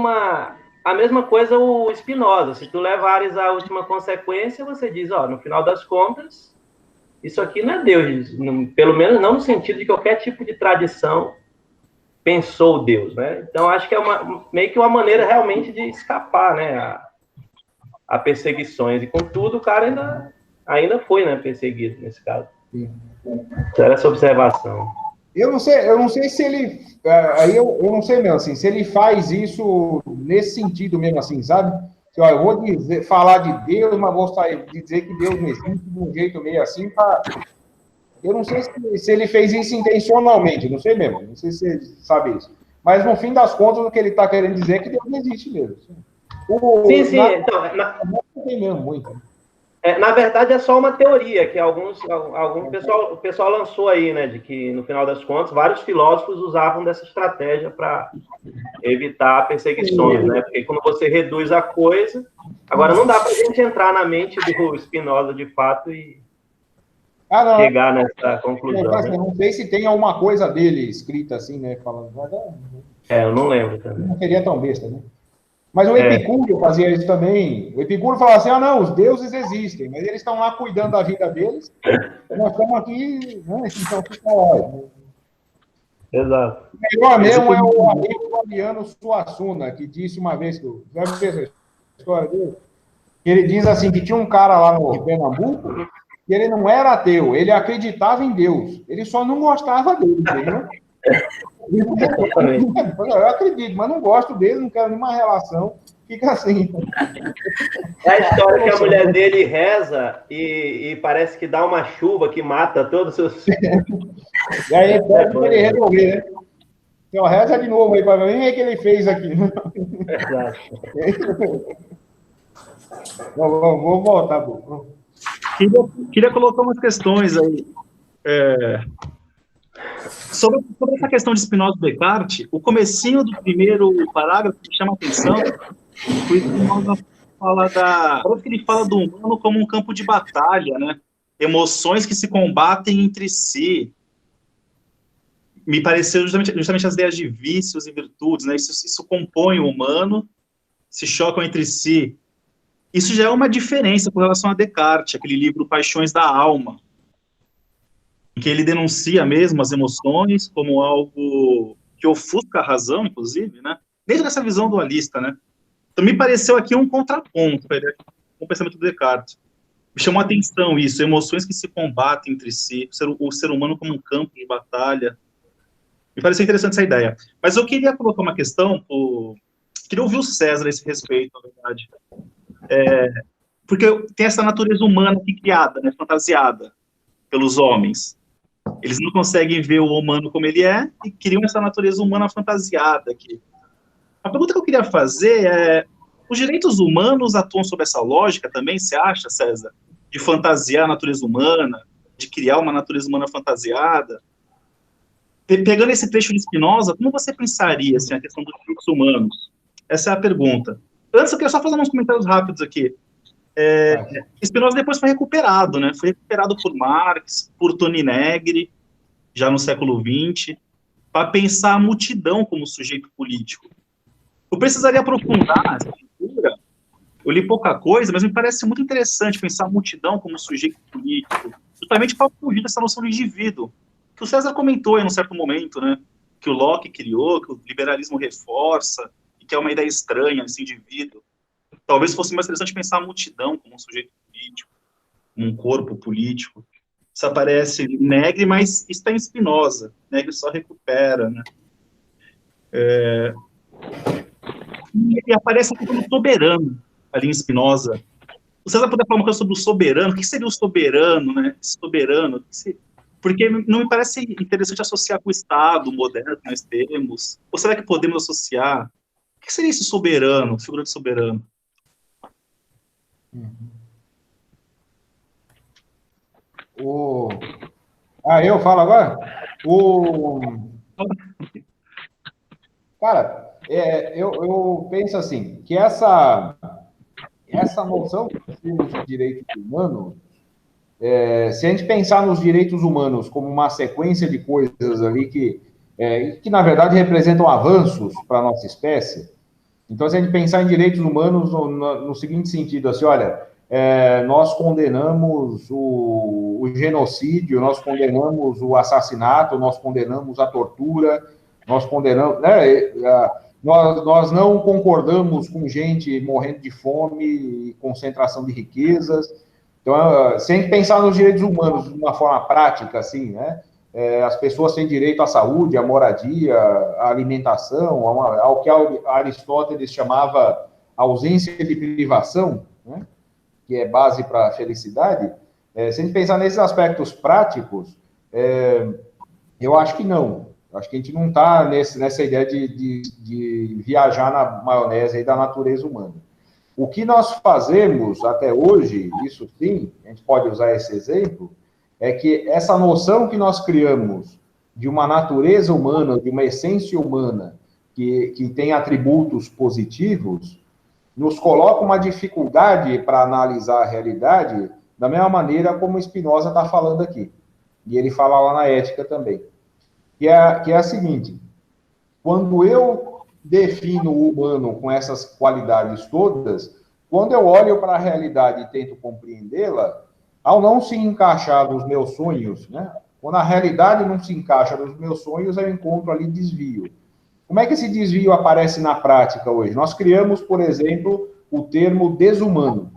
a mesma coisa o Spinoza. Se tu levares a última consequência, você diz, ó, no final das contas, isso aqui não é Deus. Pelo menos não no sentido de qualquer tipo de tradição pensou Deus, né? Então, acho que é meio que uma maneira realmente de escapar, né, a perseguições. E, contudo, o cara ainda foi, né, perseguido nesse caso. Era essa observação. Eu não sei se ele... Aí eu não sei mesmo, assim, se ele faz isso nesse sentido mesmo, assim, sabe? Assim, ó, eu vou falar de Deus, mas vou dizer que Deus não existe de um jeito meio assim, pra... Eu não sei se ele fez isso intencionalmente, não sei mesmo, não sei se você sabe isso. Mas, no fim das contas, o que ele está querendo dizer é que Deus não existe mesmo. Sim. Então, não tem mesmo muito. Na verdade, é só uma teoria que o pessoal lançou aí, né, de que, no final das contas, vários filósofos usavam dessa estratégia para evitar perseguições, né? Porque quando você reduz a coisa... Agora, não dá para a gente entrar na mente do Spinoza, de fato, e chegar nessa conclusão. Né? Não sei se tem alguma coisa dele escrita assim, né, falando... eu não lembro também. Não seria tão besta, né? Mas o Epicúrio fazia isso também. O Epicúrio falava assim, não, os deuses existem, mas eles estão lá cuidando da vida deles, nós estamos aqui, né, então fica lá. Né? Exato. O melhor mesmo é o amigo Fabiano Suassuna, que disse uma vez, já viu essa história dele? Ele diz assim, que tinha um cara lá no Pernambuco, que ele não era ateu, ele acreditava em Deus, ele só não gostava dele, entendeu? Eu acredito, mas não gosto dele, não quero nenhuma relação. Fica assim. É a história que a mulher dele reza e parece que dá uma chuva que mata todos os seus... E aí ele resolver, né? Então, reza de novo aí para mim, o que ele fez aqui. Exato. Vou voltar, pô. Queria colocar umas questões aí. Sobre essa questão de Spinoza e Descartes, o comecinho do primeiro parágrafo me chama a atenção, o Spinoza parece que ele fala do humano como um campo de batalha, né? Emoções que se combatem entre si. Me pareceu justamente as ideias de vícios e virtudes, né? Isso compõe o humano, se chocam entre si. Isso já é uma diferença com relação a Descartes, aquele livro Paixões da Alma. em que ele denuncia mesmo as emoções como algo que ofusca a razão, inclusive, né? Desde essa visão dualista, né? Então, me pareceu aqui um contraponto com o pensamento do Descartes. Me chamou a atenção isso, emoções que se combatem entre si, o ser humano como um campo de batalha. Me pareceu interessante essa ideia. Mas eu queria colocar uma questão, queria ouvir o César a esse respeito, na verdade. Porque tem essa natureza humana aqui criada, né, fantasiada pelos homens. Eles não conseguem ver o humano como ele é e criam essa natureza humana fantasiada aqui. A pergunta que eu queria fazer é: os direitos humanos atuam sob essa lógica também, você acha, César? De fantasiar a natureza humana, de criar uma natureza humana fantasiada? Pegando esse trecho de Spinoza, como você pensaria assim, a questão dos direitos humanos? Essa é a pergunta. Antes, eu queria só fazer uns comentários rápidos aqui. Spinoza depois foi recuperado, né? Foi recuperado por Marx, por Toni Negri, já no século XX, para pensar a multidão como sujeito político. Eu precisaria aprofundar essa leitura. Eu li pouca coisa, mas me parece muito interessante pensar a multidão como sujeito político, justamente para fugir dessa noção de indivíduo, que o César comentou em um certo momento, né? Que o Locke criou, que o liberalismo reforça, e que é uma ideia estranha, esse indivíduo. Talvez fosse mais interessante pensar a multidão como um sujeito político, um corpo político. Isso aparece em Negri, mas está em Spinoza. Negri só recupera, né? E aparece aqui como soberano, ali em Spinoza. O César puder falar uma coisa sobre o soberano, o que seria o soberano, né? Soberano, porque não me parece interessante associar com o Estado moderno que nós temos. Ou será que podemos associar? O que seria esse soberano, figura de soberano? Eu falo agora? Cara, eu penso assim, que essa noção de direitos humanos, se a gente pensar nos direitos humanos como uma sequência de coisas ali que na verdade representam avanços para a nossa espécie, então se a gente pensar em direitos humanos no seguinte sentido, assim, olha, nós condenamos o genocídio, nós condenamos o assassinato, nós condenamos a tortura, nós condenamos, né, nós não concordamos com gente morrendo de fome e concentração de riquezas. Então, se a gente pensar nos direitos humanos de uma forma prática, assim, né, as pessoas têm direito à saúde, à moradia, à alimentação, ao que Aristóteles chamava ausência de privação, né, que é base para a felicidade. Se a gente pensar nesses aspectos práticos, eu acho que não. Acho que a gente não está nessa ideia de viajar na maionese aí da natureza humana. O que nós fazemos até hoje, isso sim, a gente pode usar esse exemplo, é que essa noção que nós criamos de uma natureza humana, de uma essência humana, que tem atributos positivos, nos coloca uma dificuldade para analisar a realidade da mesma maneira como Spinoza está falando aqui. E ele fala lá na Ética também. Que é a seguinte: quando eu defino o humano com essas qualidades todas, quando eu olho para a realidade e tento compreendê-la, ao não se encaixar nos meus sonhos, né? Quando a realidade não se encaixa nos meus sonhos, eu encontro ali desvio. Como é que esse desvio aparece na prática hoje? Nós criamos, por exemplo, o termo desumano.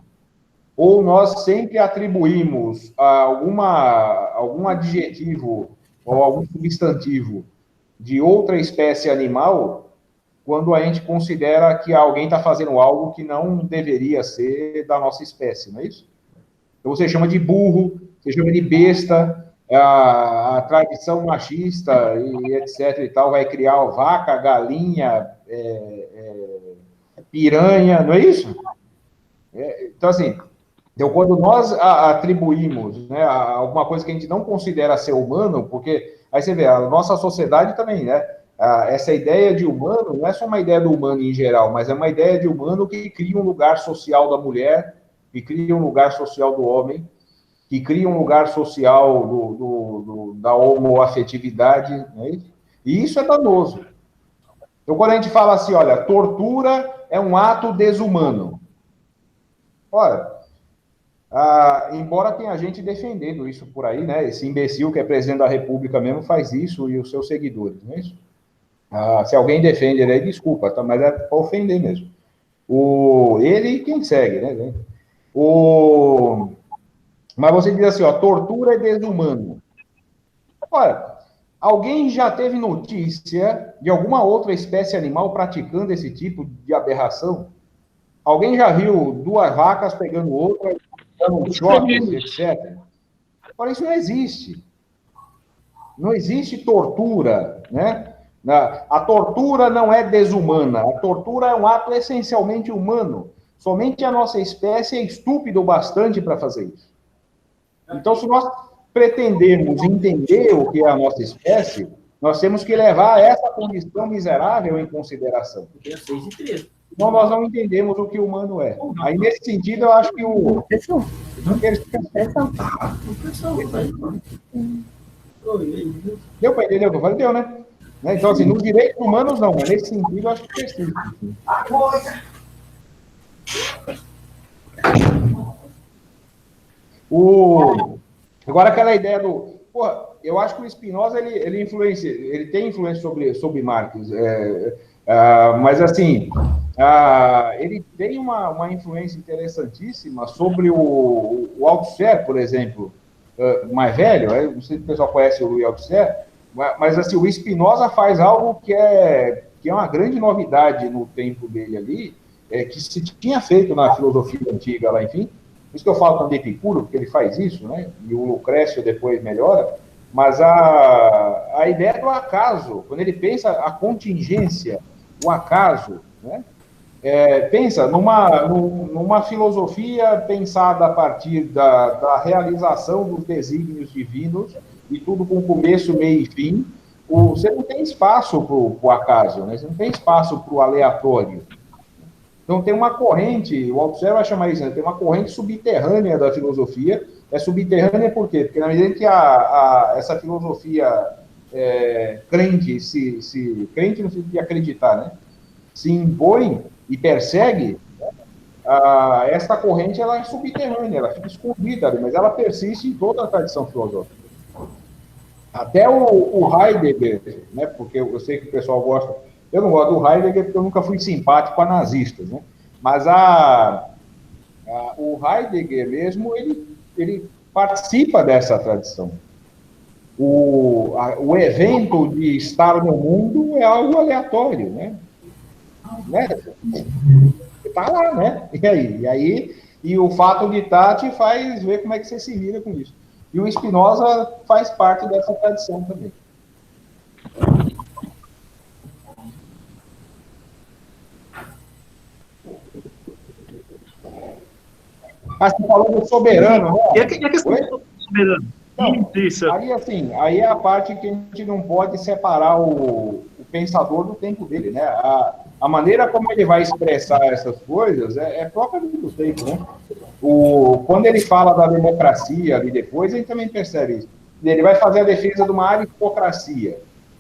Ou nós sempre atribuímos algum adjetivo ou algum substantivo de outra espécie animal quando a gente considera que alguém está fazendo algo que não deveria ser da nossa espécie, não é isso? Então você chama de burro, você chama de besta, a tradição machista e etc e tal vai criar vaca, galinha, piranha, não é isso? Então, assim, quando nós atribuímos, né, alguma coisa que a gente não considera ser humano, porque aí você vê, a nossa sociedade também, né? Essa ideia de humano não é só uma ideia do humano em geral, mas é uma ideia de humano que cria um lugar social da mulher, que cria um lugar social do homem, que cria um lugar social da homoafetividade, né? E isso é danoso. Então, quando a gente fala assim, olha, tortura é um ato desumano. Ora, embora tenha gente defendendo isso por aí, né? Esse imbecil que é presidente da República mesmo faz isso e os seus seguidores, não é isso? Se alguém defende ele aí, desculpa, tá? Mas é para ofender mesmo. Ele e quem segue, né? Mas você diz assim, ó, tortura é desumano. Ora, alguém já teve notícia de alguma outra espécie animal praticando esse tipo de aberração? Alguém já viu 2 vacas pegando outra, dando choques, etc.? Ora, isso não existe. Não existe tortura, né? A tortura não é desumana. A tortura é um ato essencialmente humano. Somente a nossa espécie é estúpida o bastante para fazer isso. Então, se nós pretendermos entender o que é a nossa espécie, nós temos que levar essa condição miserável em consideração. Senão nós não entendemos o que o humano é. Aí, nesse sentido, eu acho que Deu para entender o que eu falei? Deu, né? Então, assim, nos direitos humanos, não. Mas nesse sentido, eu acho que precisa. Agora, aquela ideia do... Porra, eu acho que o Spinoza, ele tem influência sobre Marx. Mas, assim, ele tem uma influência interessantíssima sobre o Althusser, por exemplo, mais velho. Não sei se o pessoal conhece o Louis Althusser, mas, assim, o Spinoza faz algo que é uma grande novidade no tempo dele ali, que se tinha feito na filosofia antiga lá, enfim. Por isso que eu falo também de Epicuro, porque ele faz isso, né? E o Lucrécio depois melhora. Mas a ideia do acaso, quando ele pensa a contingência, o acaso, né? Pensa numa filosofia pensada a partir da realização dos desígnios divinos, e tudo com começo, meio e fim. Você não tem espaço para o acaso, né? Você não tem espaço para o aleatório. Então, tem uma corrente, o Althusser vai chamar isso, né? Tem uma corrente subterrânea da filosofia. É subterrânea por quê? Porque na medida que essa filosofia crente, crente no sentido de acreditar, né? Se impõe e persegue, essa corrente ela é subterrânea, ela fica escondida, mas ela persiste em toda a tradição filosófica. Até o Heidegger, né? Porque eu sei que o pessoal gosta... Eu não gosto do Heidegger porque eu nunca fui simpático a nazistas, né? Mas o Heidegger mesmo, ele participa dessa tradição. O evento de estar no mundo é algo aleatório, né? Está lá, né? E o fato de estar te faz ver como é que você se vira com isso. E o Spinoza faz parte dessa tradição também. Você falou do soberano, né? E a questão do soberano? Não, aí é a parte que a gente não pode separar o pensador do tempo dele, né? A maneira como ele vai expressar essas coisas é própria do tempo, né? Quando ele fala da democracia ali depois, a gente também percebe isso. Ele vai fazer a defesa de uma aristocracia.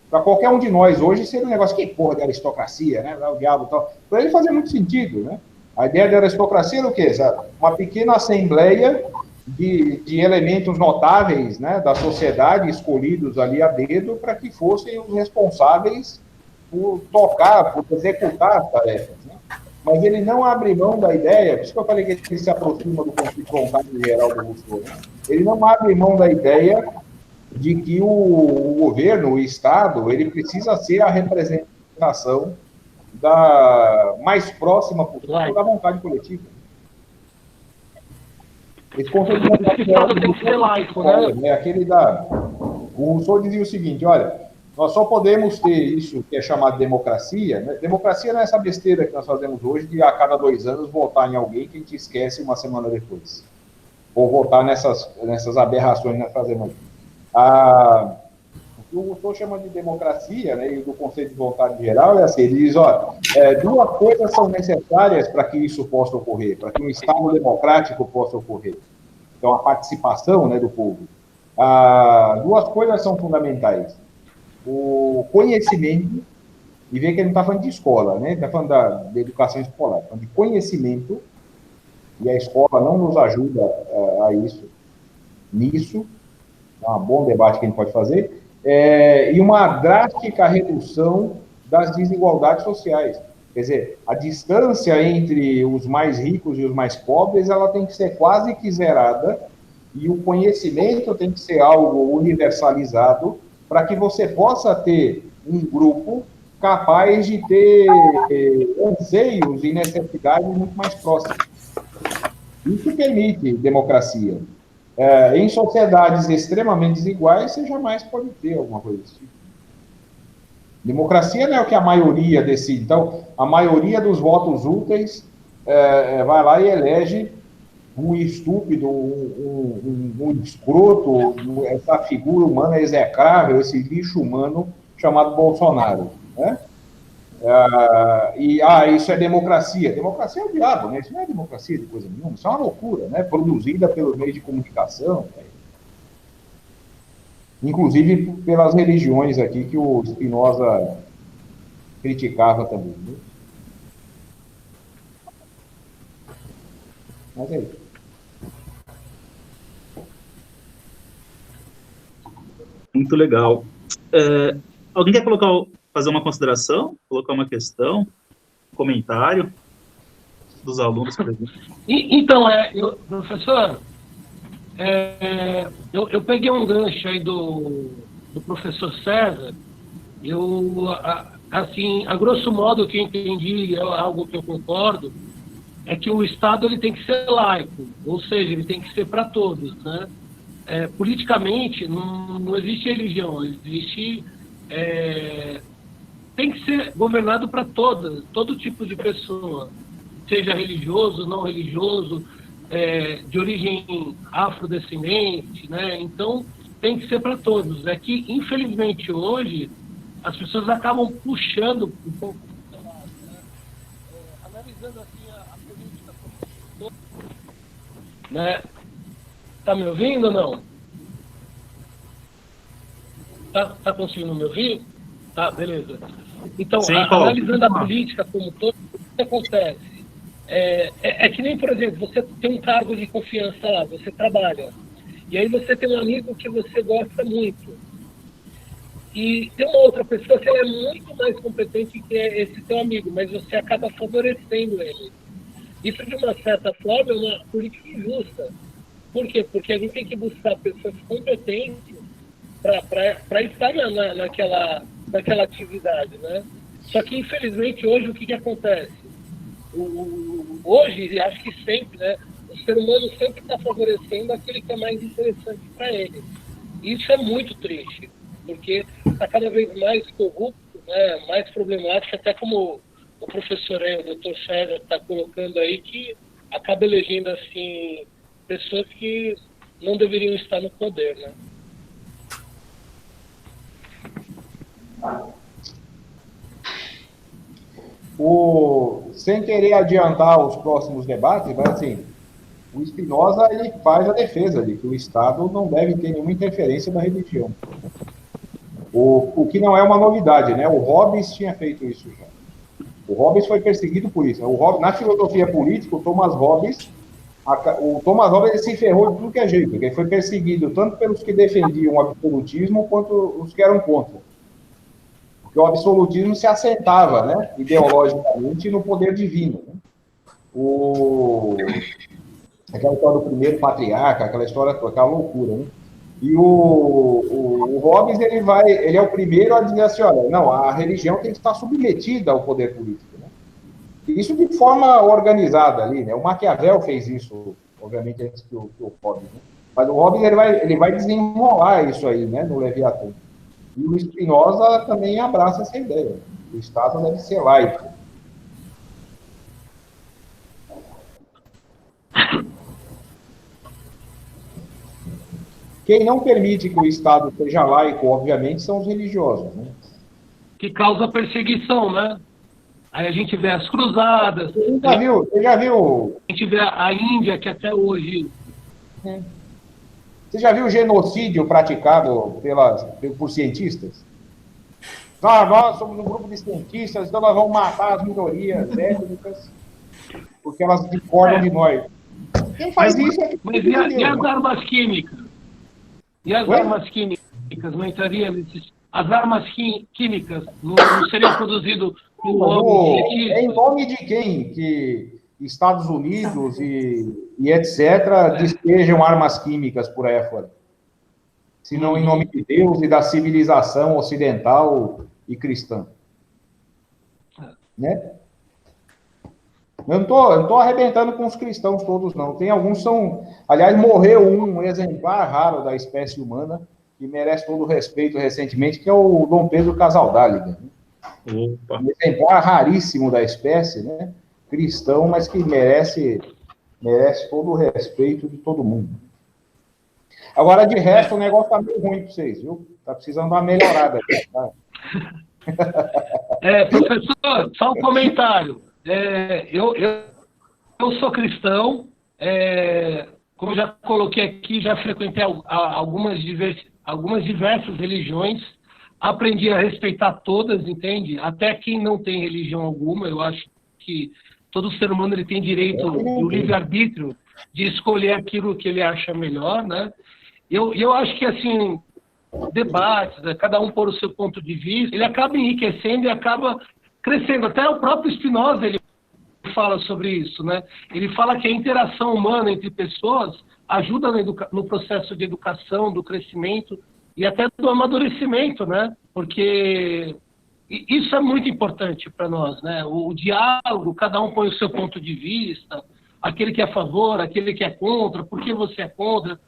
Para qualquer um de nós hoje, seria um negócio, que porra de aristocracia, né? O diabo e tal. Para ele fazia muito sentido, né? A ideia de aristocracia era o quê? Uma pequena assembleia de elementos notáveis, né, da sociedade, escolhidos ali a dedo, para que fossem os responsáveis por tocar, por executar as tarefas. Né? Mas ele não abre mão da ideia, por isso que eu falei que ele se aproxima do conflito vontade geral do Rousseau. Né? Ele não abre mão da ideia de que o governo, o Estado, ele precisa ser a representação da mais próxima possível da vontade coletiva. Esse conceito de vontade geral tem que ser laico, né? Aquele o Rousseau dizia o seguinte, olha, nós só podemos ter isso que é chamado de democracia, né? Democracia não é essa besteira que nós fazemos hoje de a cada 2 anos votar em alguém que a gente esquece uma semana depois. Ou votar nessas aberrações que nós fazemos aqui. O que o Rousseau chama de democracia, né, e do conceito de vontade geral, é assim, ele diz, olha, 2 coisas são necessárias para que isso possa ocorrer, para que um Estado democrático possa ocorrer. Então, a participação, né, do povo. 2 coisas são fundamentais. O conhecimento, e vê que ele não está falando de escola, né, ele está falando da educação escolar, está falando de conhecimento e a escola não nos ajuda nisso, é um bom debate que a gente pode fazer, e uma drástica redução das desigualdades sociais. Quer dizer, a distância entre os mais ricos e os mais pobres, ela tem que ser quase que zerada, e o conhecimento tem que ser algo universalizado para que você possa ter um grupo capaz de ter anseios e necessidades muito mais próximos. Isso permite democracia. Em sociedades extremamente desiguais, você jamais pode ter alguma coisa desse tipo. Democracia não é o que a maioria decide. Então, a maioria dos votos úteis vai lá e elege um estúpido, um escroto, essa figura humana execrável, esse lixo humano chamado Bolsonaro. Né? Isso é democracia. Democracia é o diabo, né? Isso não é democracia de coisa nenhuma, isso é uma loucura, né? Produzida pelos meios de comunicação, né? Inclusive pelas religiões aqui que o Spinoza criticava também. Né? Mas é isso. Muito legal. Alguém quer fazer uma consideração, colocar uma questão, um comentário dos alunos presentes? Então, professor, eu peguei um gancho aí do professor César. Assim, a grosso modo, o que eu entendi, é algo que eu concordo, é que o Estado ele tem que ser laico, ou seja, ele tem que ser para todos, né? Politicamente, não existe religião, existe... tem que ser governado para todo tipo de pessoa, seja religioso, não religioso, de origem afrodescendente, né? Então, tem que ser para todos. É que, infelizmente, hoje, as pessoas acabam puxando um pouco, analisando assim a política como né? Tá me ouvindo ou não? Tá conseguindo me ouvir? Tá, beleza. Então, sim, analisando a política como todo, o que acontece? É que nem, por exemplo, você tem um cargo de confiança lá, você trabalha, e aí você tem um amigo que você gosta muito, e tem uma outra pessoa que ela é muito mais competente que esse teu amigo, mas você acaba favorecendo ele. Isso, de uma certa forma, é uma política injusta. Por quê? Porque a gente tem que buscar pessoas competentes para estar naquela atividade, né? Só que, infelizmente, hoje, o que acontece? Hoje, acho que sempre, né? O ser humano sempre está favorecendo aquele que é mais interessante para ele. Isso é muito triste, porque está cada vez mais corrupto, né? Mais problemático, até como o professor aí, o Dr. César, está colocando aí, que acaba elegendo, assim, pessoas que não deveriam estar no poder, né? Sem querer adiantar os próximos debates, mas assim, o Spinoza ele faz a defesa de que o Estado não deve ter nenhuma interferência na religião. O que não é uma novidade, né? O Hobbes tinha feito isso já. O Hobbes foi perseguido por isso. Na filosofia política, o Thomas Hobbes ele se ferrou de tudo que é jeito, porque ele foi perseguido tanto pelos que defendiam o absolutismo quanto os que eram contra. Porque o absolutismo se assentava, né, ideologicamente, no poder divino. Né? Aquela história do primeiro patriarca, aquela história, aquela loucura. Né? E o Hobbes, ele é o primeiro a dizer assim, olha, não, a religião tem que estar submetida ao poder político. Né? Isso de forma organizada ali, né? O Maquiavel fez isso, obviamente, antes que o Hobbes. Né? Mas o Hobbes, ele vai desenrolar isso aí, né, no Leviatã. E o Spinoza também abraça essa ideia. O Estado deve ser laico. Quem não permite que o Estado seja laico, obviamente, são os religiosos. Né? Que causa perseguição, né? Aí a gente vê as cruzadas. Você já viu? A gente vê a Índia, que até hoje... Você já viu o genocídio praticado por cientistas? Nós somos um grupo de cientistas, então nós vamos matar as minorias étnicas porque elas discordam de nós. Quem faz isso é... Mas e as armas químicas? E as armas químicas não entrariam nesses... As armas químicas não seriam produzidas em nome de quem que Estados Unidos e etc. despejam armas químicas por aí fora? Se não em nome de Deus e da civilização ocidental e cristã. Né? Eu não tô arrebentando com os cristãos todos, não. Tem alguns são... Aliás, morreu um exemplar raro da espécie humana que merece todo o respeito recentemente, que é o Dom Pedro Casaldáliga. Opa. Um exemplar raríssimo da espécie, né? Cristão, mas que merece todo o respeito de todo mundo. Agora, de resto, o negócio tá meio ruim para vocês, viu? Tá precisando dar uma melhorada aqui, tá? Professor, só um comentário. Eu sou cristão, como eu já coloquei aqui, já frequentei algumas diversas religiões, aprendi a respeitar todas, entende? Até quem não tem religião alguma, eu acho que todo ser humano ele tem direito do livre-arbítrio de escolher aquilo que ele acha melhor, né? Eu acho que, assim, debates, cada um por o seu ponto de vista, ele acaba enriquecendo e acaba crescendo. Até o próprio Spinoza, ele fala sobre isso, né? Ele fala que a interação humana entre pessoas ajuda no processo de educação, do crescimento e até do amadurecimento, né? Porque isso é muito importante para nós, né? O diálogo, cada um põe o seu ponto de vista, aquele que é a favor, aquele que é contra, por que você é contra.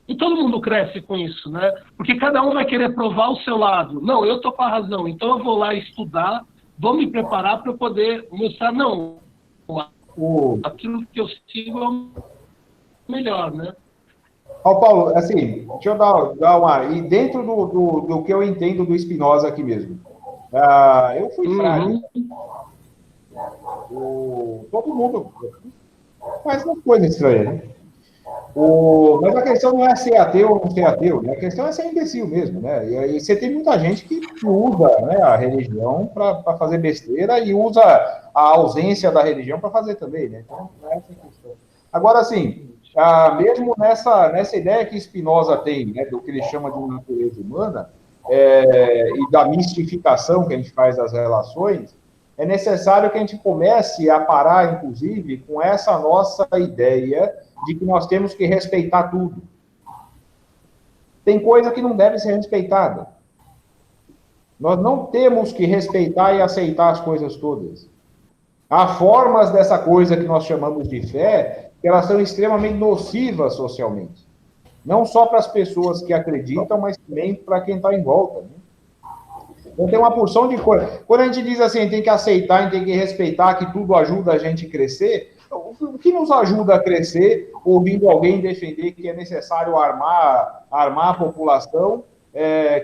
E todo mundo cresce com isso, né? Porque cada um vai querer provar o seu lado. Não, eu estou com a razão, então eu vou lá estudar, vou me preparar para eu poder mostrar, não, aquilo que eu sigo é o melhor, né? Paulo, assim, deixa eu dar uma... E dentro do que eu entendo do Spinoza aqui mesmo. Eu fui frade. Todo mundo faz uma coisa estranha, né? Mas a questão não é ser ateu ou não ser ateu, né? A questão é ser imbecil mesmo, né? E aí você tem muita gente que usa, né, a religião para fazer besteira e usa a ausência da religião para fazer também, né? Então, não é essa questão. Agora, assim, mesmo nessa ideia que Spinoza tem, né, do que ele chama de uma natureza humana, e da mistificação que a gente faz das relações, é necessário que a gente comece a parar, inclusive, com essa nossa ideia de que nós temos que respeitar tudo. Tem coisa que não deve ser respeitada. Nós não temos que respeitar e aceitar as coisas todas. Há formas dessa coisa que nós chamamos de fé, que elas são extremamente nocivas socialmente. Não só para as pessoas que acreditam, mas também para quem está em volta, né? Então tem uma porção de coisa. Quando a gente diz assim, tem que aceitar, a gente tem que respeitar, que tudo ajuda a gente a crescer, o que nos ajuda a crescer, ouvindo alguém defender que é necessário armar a população,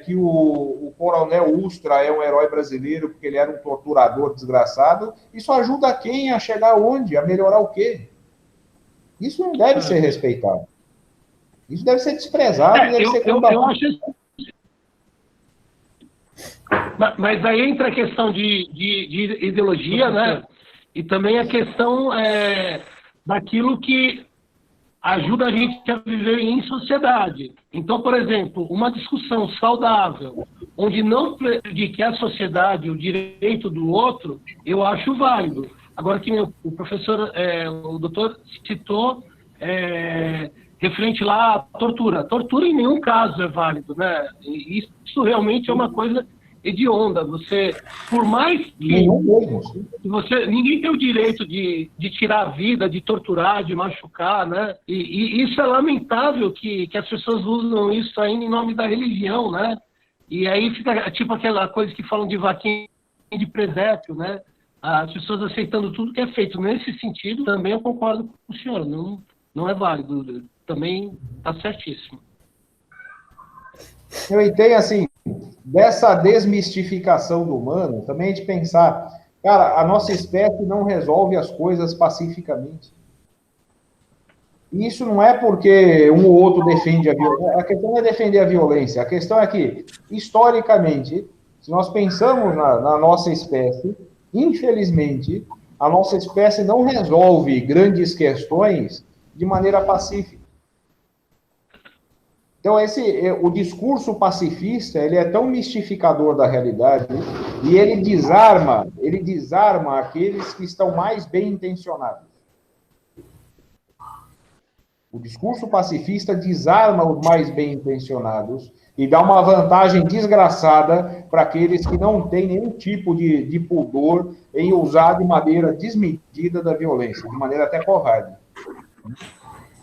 que o coronel Ustra é um herói brasileiro porque ele era um torturador desgraçado, isso ajuda quem a chegar onde? A melhorar o quê? Isso não deve ser respeitado. Isso deve ser desprezado, deve ser combatido. Eu acho... Mas aí entra a questão de ideologia, né? E também a questão daquilo que ajuda a gente a viver em sociedade. Então, por exemplo, uma discussão saudável, onde não prejudique a sociedade, o direito do outro, eu acho válido. Agora, que o professor, o doutor citou, referente lá à tortura. Tortura em nenhum caso é válido, né? E isso realmente é uma coisa hedionda. Você, por mais que ninguém tem o direito de tirar a vida, de torturar, de machucar, né? E isso é lamentável que as pessoas usam isso ainda em nome da religião, né? E aí fica tipo aquela coisa que falam de vaquinha de presépio, né? As pessoas aceitando tudo que é feito. Nesse sentido, também eu concordo com o senhor. Não é válido. Também está certíssimo. Eu entendo, assim, dessa desmistificação do humano, também de pensar, cara, a nossa espécie não resolve as coisas pacificamente. E isso não é porque um ou outro defende a violência. A questão não é defender a violência. A questão é que, historicamente, se nós pensamos na nossa espécie, infelizmente, a nossa espécie não resolve grandes questões de maneira pacífica. Então, o discurso pacifista, ele é tão mistificador da realidade, e ele desarma aqueles que estão mais bem intencionados. O discurso pacifista desarma os mais bem intencionados e dá uma vantagem desgraçada para aqueles que não têm nenhum tipo de pudor em usar de maneira desmedida da violência, de maneira até covarde.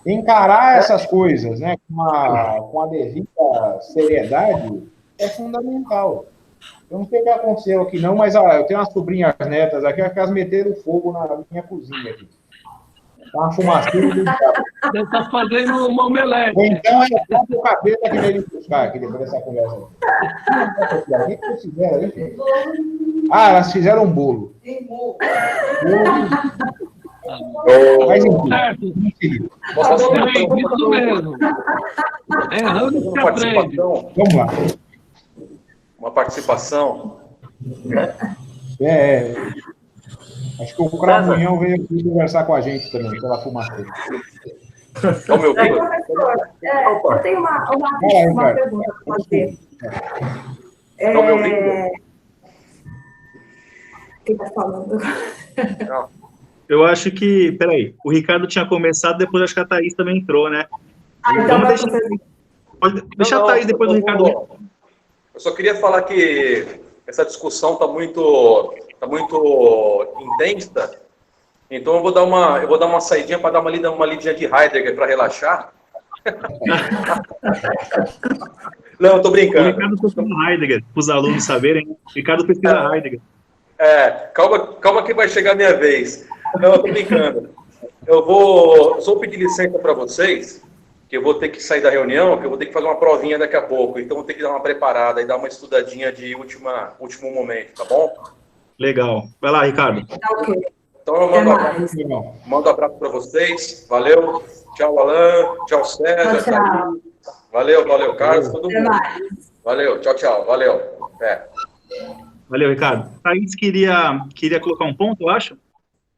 Encarar essas coisas, né, com a devida seriedade é fundamental. Eu não sei o que aconteceu aqui não, mas eu tenho umas sobrinhas netas aqui que elas meteram fogo na minha cozinha aqui. Tá uma fumaceira do carro. Você está fazendo uma omelete. Então é o capeta que veio buscar aqui depois dessa conversa. O que vocês fizeram aí? Ah, elas fizeram um bolo. Tem bolo. Mas enfim. Isso mesmo. Errando que aprende. Vamos lá. Uma participação. Acho que o Cramunhão veio aqui conversar com a gente também, pela fumaceira. Estão me ouvindo? Eu tenho uma pergunta para fazer. Estão me ouvindo? Quem está falando? Não. Eu acho que... Peraí, o Ricardo tinha começado, depois acho que a Thaís também entrou, né? Então deixa a Thaís depois do Ricardo. Eu só queria falar que essa discussão está muito intensa, então eu vou dar uma saidinha para dar uma lidinha de Heidegger para relaxar. Não, eu tô brincando. O Ricardo pesquisa Heidegger, para os alunos saberem. O Ricardo pesquisa Heidegger. Calma que vai chegar a minha vez. Não, eu tô brincando. Eu vou pedir licença para vocês, que eu vou ter que sair da reunião, que eu vou ter que fazer uma provinha daqui a pouco, então vou ter que dar uma preparada e dar uma estudadinha de último momento, tá bom? Legal. Vai lá, Ricardo. Ok. Então eu mando um abraço para vocês. Valeu. Tchau, Alan. Tchau, César. Tchau. Valeu, Carlos. Todo mundo. Valeu. Tchau. Valeu. Valeu, Ricardo. Thaís queria colocar um ponto, eu acho?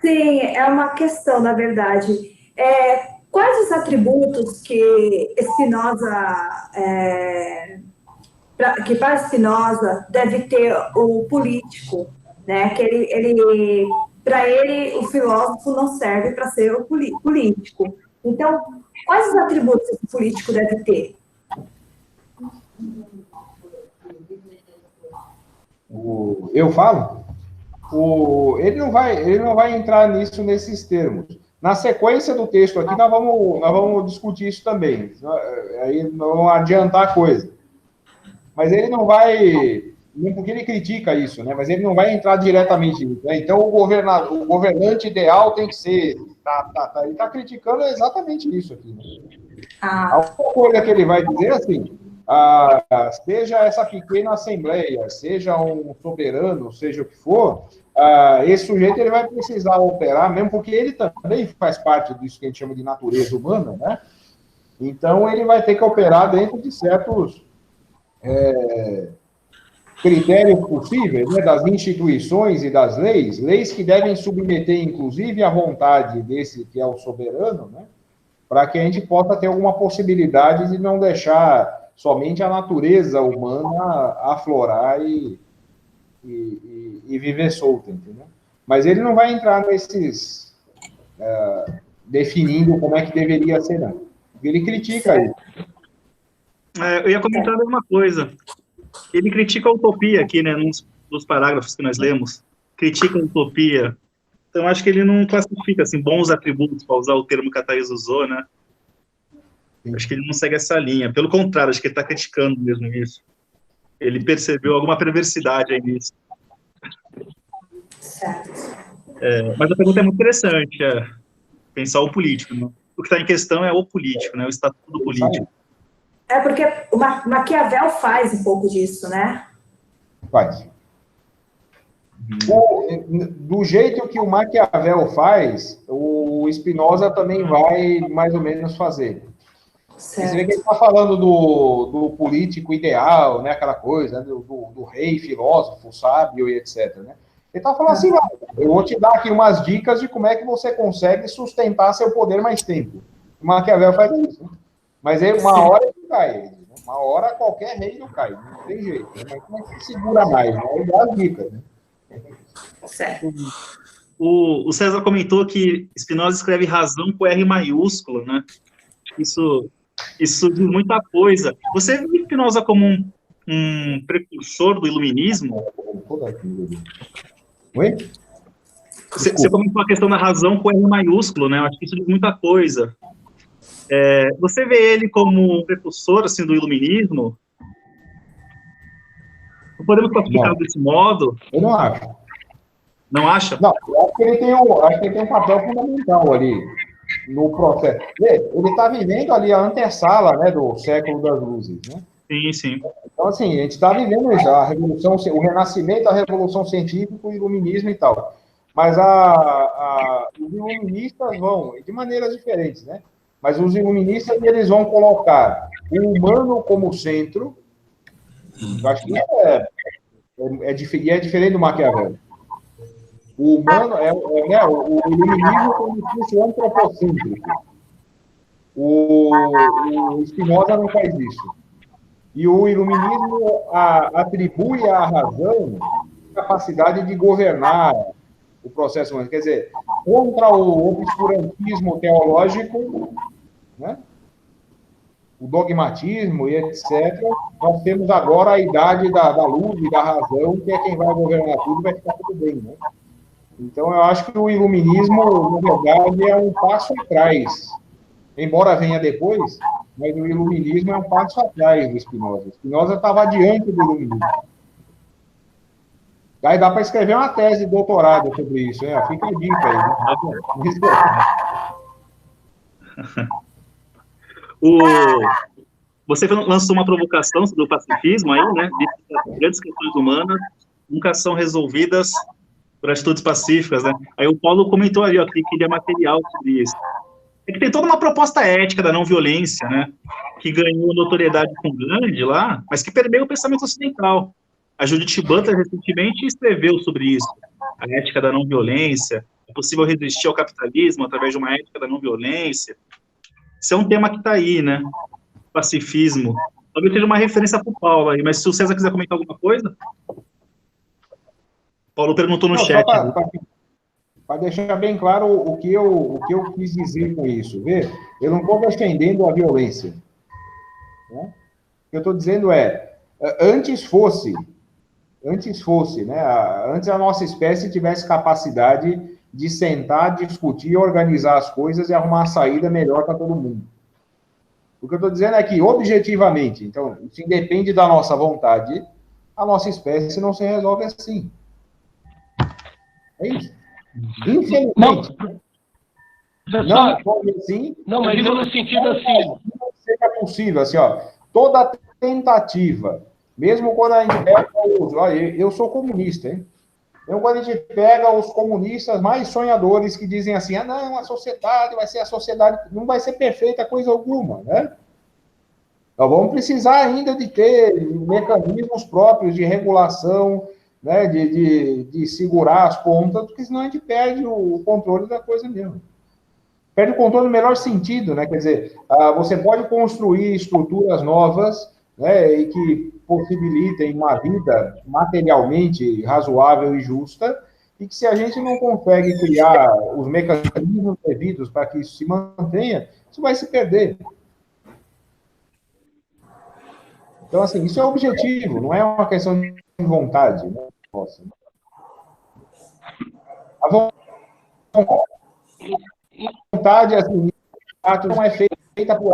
Sim, é uma questão, na verdade. Quais os atributos que Spinoza, que para Spinoza deve ter o político, né? Que para ele o filósofo não serve para ser o político. Então, quais os atributos que o político deve ter? Eu falo? Ele não vai entrar nesses termos. Na sequência do texto aqui, nós vamos discutir isso também. Aí não vamos adiantar a coisa. Mas ele não vai... Porque ele critica isso, né? Mas ele não vai entrar diretamente nisso. Né? Então, o governante ideal tem que ser... Ele está criticando exatamente isso aqui. Né? A única coisa que ele vai dizer assim... seja essa pequena assembleia, seja um soberano, seja o que for, esse sujeito ele vai precisar operar, mesmo porque ele também faz parte disso que a gente chama de natureza humana, né? Então, ele vai ter que operar dentro de certos critérios possíveis, né, das instituições e das leis que devem submeter, inclusive, a vontade desse que é o soberano, né? Para que a gente possa ter alguma possibilidade de não deixar somente a natureza humana aflorar e viver solta, entendeu? Mas ele não vai entrar nesses definindo como é que deveria ser, não. Ele critica isso. Eu ia comentar a mesma coisa. Ele critica a utopia aqui, né, nos parágrafos que nós lemos. Critica a utopia. Então, acho que ele não classifica, assim, bons atributos, para usar o termo que a Thaís usou, né? Acho que ele não segue essa linha. Pelo contrário, acho que ele está criticando mesmo isso. Ele percebeu alguma perversidade aí nisso. Certo. Mas a pergunta é muito interessante, pensar o político, né? O que está em questão é o político, né? O estatuto do político. Porque o Maquiavel faz um pouco disso, né? Faz. Do jeito que o Maquiavel faz, o Spinoza também vai mais ou menos fazer. Certo. Você vê que ele está falando do político ideal, né? Aquela coisa, né? do rei, filósofo, sábio e etc. Né? Ele está falando assim, eu vou te dar aqui umas dicas de como é que você consegue sustentar seu poder mais tempo. Maquiavel faz isso. Né? Mas aí, uma hora ele cai. Né? Uma hora qualquer reino cai. Não tem jeito. Né? Mas como é que segura mais? Né? Ele dá as dicas. Né? Certo. O César comentou que Spinoza escreve razão com R maiúsculo, né? Isso diz muita coisa. Você vê Spinoza como um precursor do iluminismo? Oi? Você comentou a questão da razão com R maiúsculo, né? Eu acho que isso diz muita coisa. Você vê ele como um precursor, assim, do iluminismo? Não podemos classificar desse modo? Eu não acho. Não acha? Não, eu acho que ele tem um papel fundamental ali no processo. Ele está vivendo ali a antessala, né, do século das luzes, né? Sim, sim. Então, assim, a gente está vivendo isso, a revolução, o renascimento, a revolução científica, o iluminismo e tal. Mas os iluministas vão, de maneiras diferentes, né? Mas os iluministas, eles vão colocar o humano como centro. Eu acho que é diferente do Maquiavel. O humano o iluminismo como se fosse antropocêntrico. O Spinoza não faz isso. E o iluminismo atribui à razão a capacidade de governar o processo humano. Quer dizer, contra o obscurantismo teológico, né? O dogmatismo e etc., nós temos agora a idade da luz e da razão, que é quem vai governar tudo e vai ficar tudo bem, né? Então, eu acho que o iluminismo, na verdade, é um passo atrás. Embora venha depois, mas o iluminismo é um passo atrás do Spinoza. Spinoza estava adiante do iluminismo. Aí dá para escrever uma tese de doutorado sobre isso, hein? Fica a dica aí. Você lançou uma provocação sobre o pacifismo aí, né? De grandes questões humanas nunca são resolvidas por atitudes pacíficas, né? Aí o Paulo comentou ali, ó, que queria material sobre isso. É que tem toda uma proposta ética da não violência, né? Que ganhou notoriedade com Gandhi lá, mas que permeia o pensamento ocidental. A Judith Butler recentemente escreveu sobre isso. A ética da não violência, é possível resistir ao capitalismo através de uma ética da não violência. Isso é um tema que está aí, né? Pacifismo. Talvez seja uma referência para o Paulo aí, mas se o César quiser comentar alguma coisa... Paulo perguntou no chat. Para deixar bem claro o que eu quis dizer com isso. Vê? Eu não estou defendendo a violência. Né? O que eu estou dizendo antes fosse, né? Antes a nossa espécie tivesse capacidade de sentar, discutir, organizar as coisas e arrumar uma saída melhor para todo mundo. O que eu estou dizendo é que, objetivamente, então, isso independe da nossa vontade, a nossa espécie não se resolve assim. É isso. Infelizmente. Não pode assim. Não, mas digo no sentido assim. Seja possível, assim, ó. Toda tentativa, mesmo quando a gente pega eu sou comunista, hein? Então, quando a gente pega os comunistas mais sonhadores que dizem assim, não, a sociedade vai ser a sociedade, não vai ser perfeita coisa alguma, né? Nós vamos precisar ainda de ter mecanismos próprios de regulação, né, de segurar as pontas, porque senão a gente perde o controle da coisa mesmo. Perde o controle no melhor sentido, né? Quer dizer, você pode construir estruturas novas, né, e que possibilitem uma vida materialmente razoável e justa, e que se a gente não consegue criar os mecanismos devidos para que isso se mantenha, isso vai se perder. Então, assim, isso é objetivo, não é uma questão de vontade. Né? Nossa. A vontade, assim, não é feita por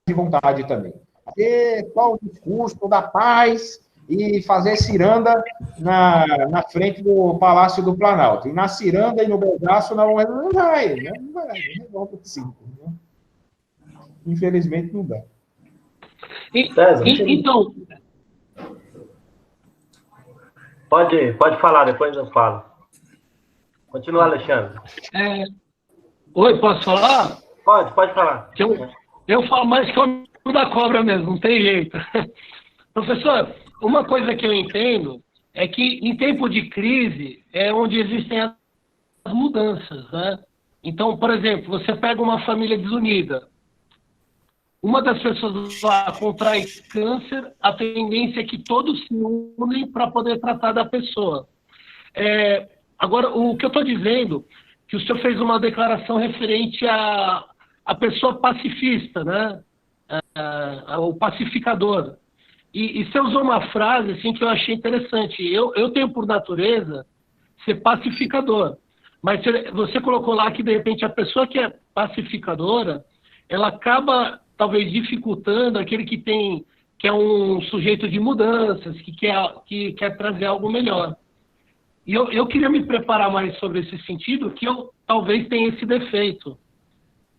de vontade também. Ter só o discurso da paz e fazer ciranda na frente do Palácio do Planalto. E na ciranda e no Belgaço não vai, né? Não vai, não resolve assim. Né? Infelizmente não dá. Então... Pode falar, depois eu falo. Continua, Alexandre. Oi, posso falar? Pode falar. Eu falo mais que o da cobra mesmo, não tem jeito. Professor, uma coisa que eu entendo é que em tempo de crise é onde existem as mudanças, né? Então, por exemplo, você pega uma família desunida. Uma das pessoas lá contrai câncer, a tendência é que todos se unem para poder tratar da pessoa. Agora, o que eu estou dizendo, que o senhor fez uma declaração referente à pessoa pacifista, né? O pacificador. E você usou uma frase assim, que eu achei interessante. Eu tenho por natureza ser pacificador. Mas você colocou lá que, de repente, a pessoa que é pacificadora, ela acaba, talvez, dificultando aquele que é um sujeito de mudanças, que quer trazer algo melhor. E eu queria me preparar mais sobre esse sentido, que eu talvez tenha esse defeito.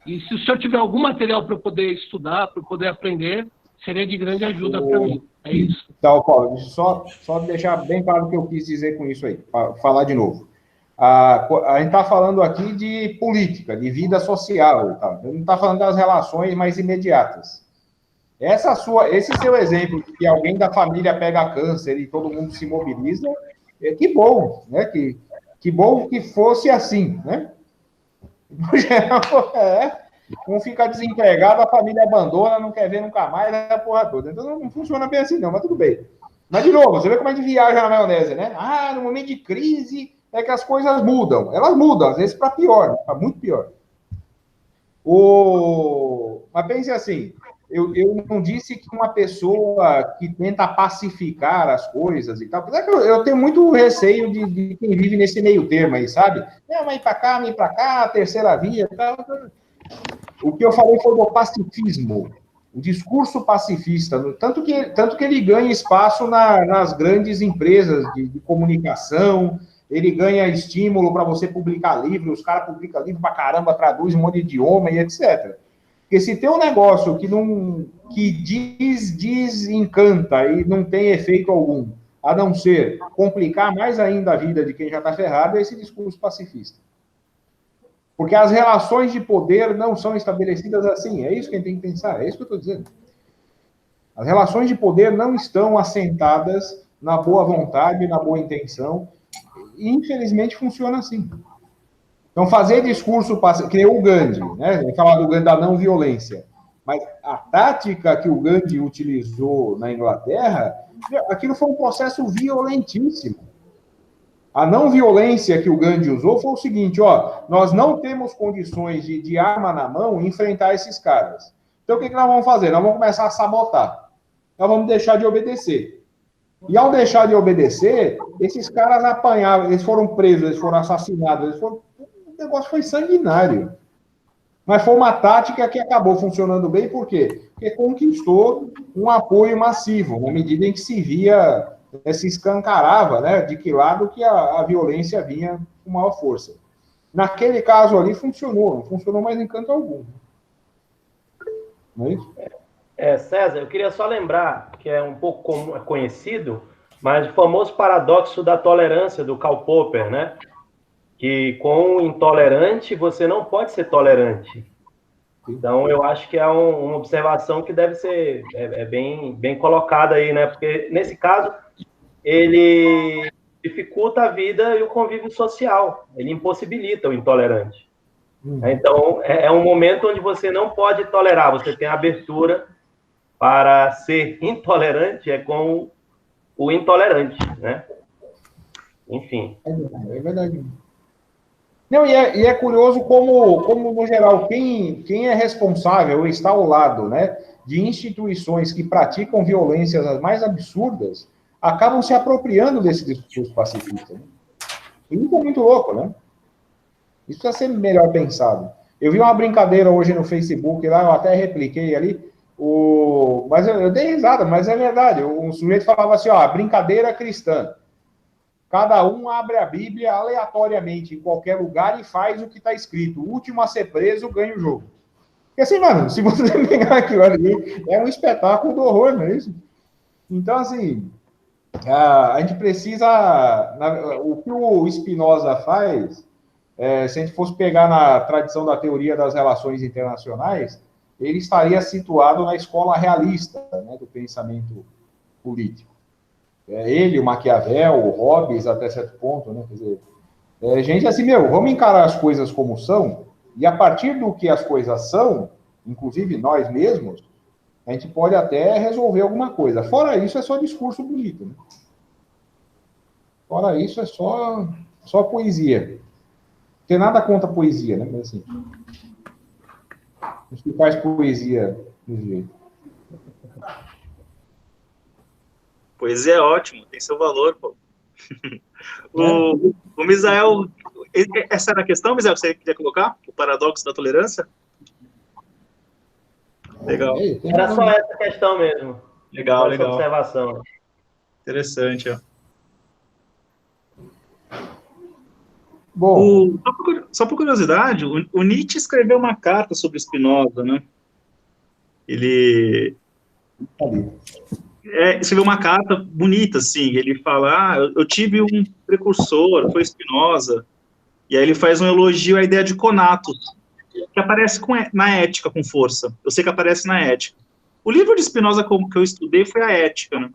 E se o senhor tiver algum material para eu poder estudar, para eu poder aprender, seria de grande ajuda para mim. É isso. Então, Paulo, só deixar bem claro o que eu quis dizer com isso aí, para falar de novo. A gente está falando aqui de política, de vida social. Tá? Não está falando das relações mais imediatas. Esse seu exemplo, que alguém da família pega câncer e todo mundo se mobiliza, que bom, né? Que bom que fosse assim, né? No geral, um fica desempregado, a família abandona, não quer ver nunca mais, a porra toda. Então não funciona bem assim, não, mas tudo bem. Mas, de novo, você vê como é que viaja na maionese, né? No momento de crise é que as coisas mudam. Elas mudam, às vezes para pior, para muito pior. Mas pense assim, eu não disse que uma pessoa que tenta pacificar as coisas e tal, apesar que eu tenho muito receio de quem vive nesse meio termo aí, sabe? Vai para cá, terceira via e tal. O que eu falei foi do pacifismo, o discurso pacifista, tanto que ele ganha espaço nas grandes empresas de comunicação, ele ganha estímulo para você publicar livro, os caras publicam livro para caramba, traduz um monte de idioma e etc. Porque se tem um negócio que desencanta e não tem efeito algum, a não ser complicar mais ainda a vida de quem já está ferrado, é esse discurso pacifista. Porque as relações de poder não são estabelecidas assim. É isso que a gente tem que pensar, é isso que eu estou dizendo. As relações de poder não estão assentadas na boa vontade, na boa intenção. E, infelizmente, funciona assim. Então, fazer discurso pacifista, que nem o Gandhi, né? Vamos falar do Gandhi da não violência. Mas a tática que o Gandhi utilizou na Inglaterra, aquilo foi um processo violentíssimo. A não violência que o Gandhi usou foi o seguinte, nós não temos condições de arma na mão enfrentar esses caras. Então, o que nós vamos fazer? Nós vamos começar a sabotar. Nós vamos deixar de obedecer. E ao deixar de obedecer, esses caras apanharam, eles foram presos, eles foram assassinados, o negócio foi sanguinário. Mas foi uma tática que acabou funcionando bem, por quê? Porque conquistou um apoio massivo, na medida em que se escancarava, né, de que lado que a violência vinha com maior força. Naquele caso ali funcionou, não funcionou mais em canto algum. Não é isso? César, eu queria só lembrar, que é um pouco conhecido, mas o famoso paradoxo da tolerância do Karl Popper, né? Que com o intolerante você não pode ser tolerante. Então, eu acho que é uma observação que deve ser bem colocada aí, né? Porque, nesse caso, ele dificulta a vida e o convívio social. Ele impossibilita o intolerante. Então, é um momento onde você não pode tolerar. Você tem abertura para ser intolerante, com o intolerante, né? Enfim. É verdade. Não, e é curioso como, no geral, quem é responsável ou está ao lado, né, de instituições que praticam violências as mais absurdas, acabam se apropriando desse discurso pacifista. Né? Isso é muito louco, né? Isso precisa ser melhor pensado. Eu vi uma brincadeira hoje no Facebook, lá eu até repliquei ali, mas eu dei risada, mas é verdade. O sujeito falava assim, brincadeira cristã. Cada um abre a Bíblia aleatoriamente em qualquer lugar e faz o que está escrito. O último a ser preso ganha o jogo. Porque assim, mano, se você pegar aquilo ali, é um espetáculo do horror, não é isso? Então, assim, a gente precisa... O que o Spinoza faz, se a gente fosse pegar na tradição da teoria das relações internacionais, ele estaria situado na escola realista, né, do pensamento político. Ele, o Maquiavel, o Hobbes, até certo ponto, né? Quer dizer, gente assim, vamos encarar as coisas como são, E a partir do que as coisas são, inclusive nós mesmos, a gente pode até resolver alguma coisa. Fora isso, é só discurso bonito, né? Fora isso, é só poesia. Não tem nada contra a poesia, né? Mas, assim, a gente faz poesia desse jeito. Poesia é ótimo, tem seu valor, pô. O Misael, essa era a questão, Misael, que você queria colocar? O paradoxo da tolerância? Legal. Era só essa questão mesmo. Legal, essa observação. Interessante, ó. Bom, só por curiosidade, o Nietzsche escreveu uma carta sobre Spinoza, né? Ele escreveu uma carta bonita, assim, ele fala, eu tive um precursor, foi Spinoza, e aí ele faz um elogio à ideia de conatos, que aparece na ética com força. Eu sei que aparece na ética. O livro de Spinoza que eu estudei foi a Ética, né?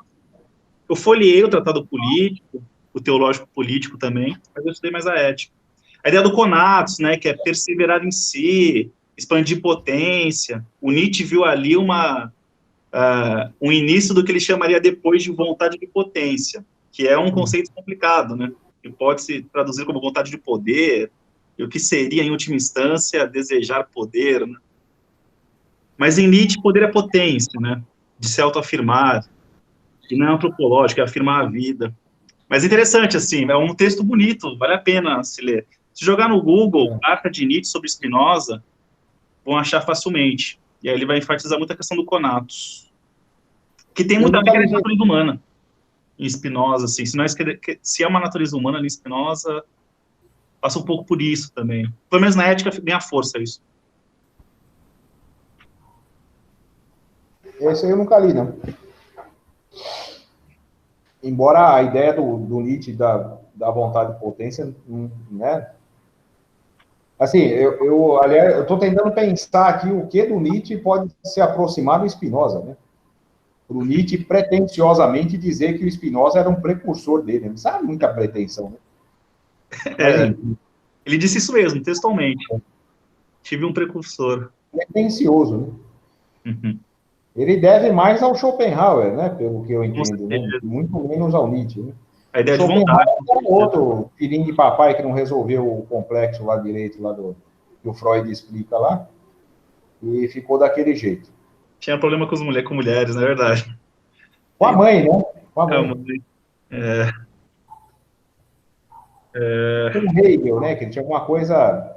Eu folheei o Tratado Político, o Teológico Político também, mas eu estudei mais a Ética. A ideia do conatos, né, que é perseverar em si, expandir potência. O Nietzsche viu ali um início do que ele chamaria depois de vontade de potência, que é um conceito complicado, né? Que pode se traduzir como vontade de poder, e o que seria, em última instância, desejar poder, né? Mas em Nietzsche, poder é potência, né? De se autoafirmar, e não é antropológico, é afirmar a vida. Mas interessante, assim, é um texto bonito, vale a pena se ler. Se jogar no Google, carta de Nietzsche sobre Spinoza, vão achar facilmente. E aí ele vai enfatizar muito a questão do conatos, que tem muita ver com a natureza humana em Spinoza, assim. Se é uma natureza humana ali em Spinoza, passa um pouco por isso também. Pelo menos na ética ganha força isso. Esse aí eu nunca li, não. Embora a ideia do Nietzsche da vontade de potência, né? Assim, aliás, eu estou tentando pensar aqui o que do Nietzsche pode se aproximar do Spinoza, né? Para o Nietzsche pretensiosamente dizer que o Spinoza era um precursor dele. Não sabe muita pretensão, né? Ele disse isso mesmo, textualmente. Tive um precursor. Pretencioso, né? Uhum. Ele deve mais ao Schopenhauer, né? Pelo que eu entendo, né? Muito menos ao Nietzsche, né? A ideia de vontade. É outro filhinho de papai que não resolveu o complexo lá direito, lá que o Freud explica lá, e ficou daquele jeito. Tinha problema com mulheres, na verdade. Com a mãe, né? Com a mãe. Com o Hegel, né? Que ele tinha alguma coisa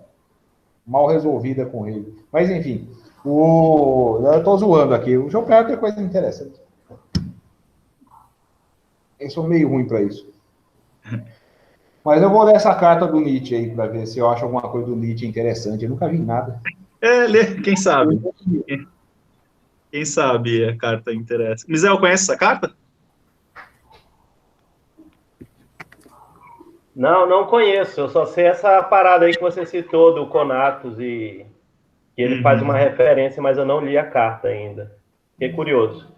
mal resolvida com ele. Mas, enfim, eu estou zoando aqui. O Schopenhauer tem coisa interessante. Eu sou meio ruim para isso. Mas eu vou ler essa carta do Nietzsche aí, para ver se eu acho alguma coisa do Nietzsche interessante. Eu nunca vi nada. Quem sabe? Quem sabe a carta interessa. Misael, conhece essa carta? Não conheço. Eu só sei essa parada aí que você citou do Conatos e que ele faz uma referência, mas eu não li a carta ainda. Fiquei curioso.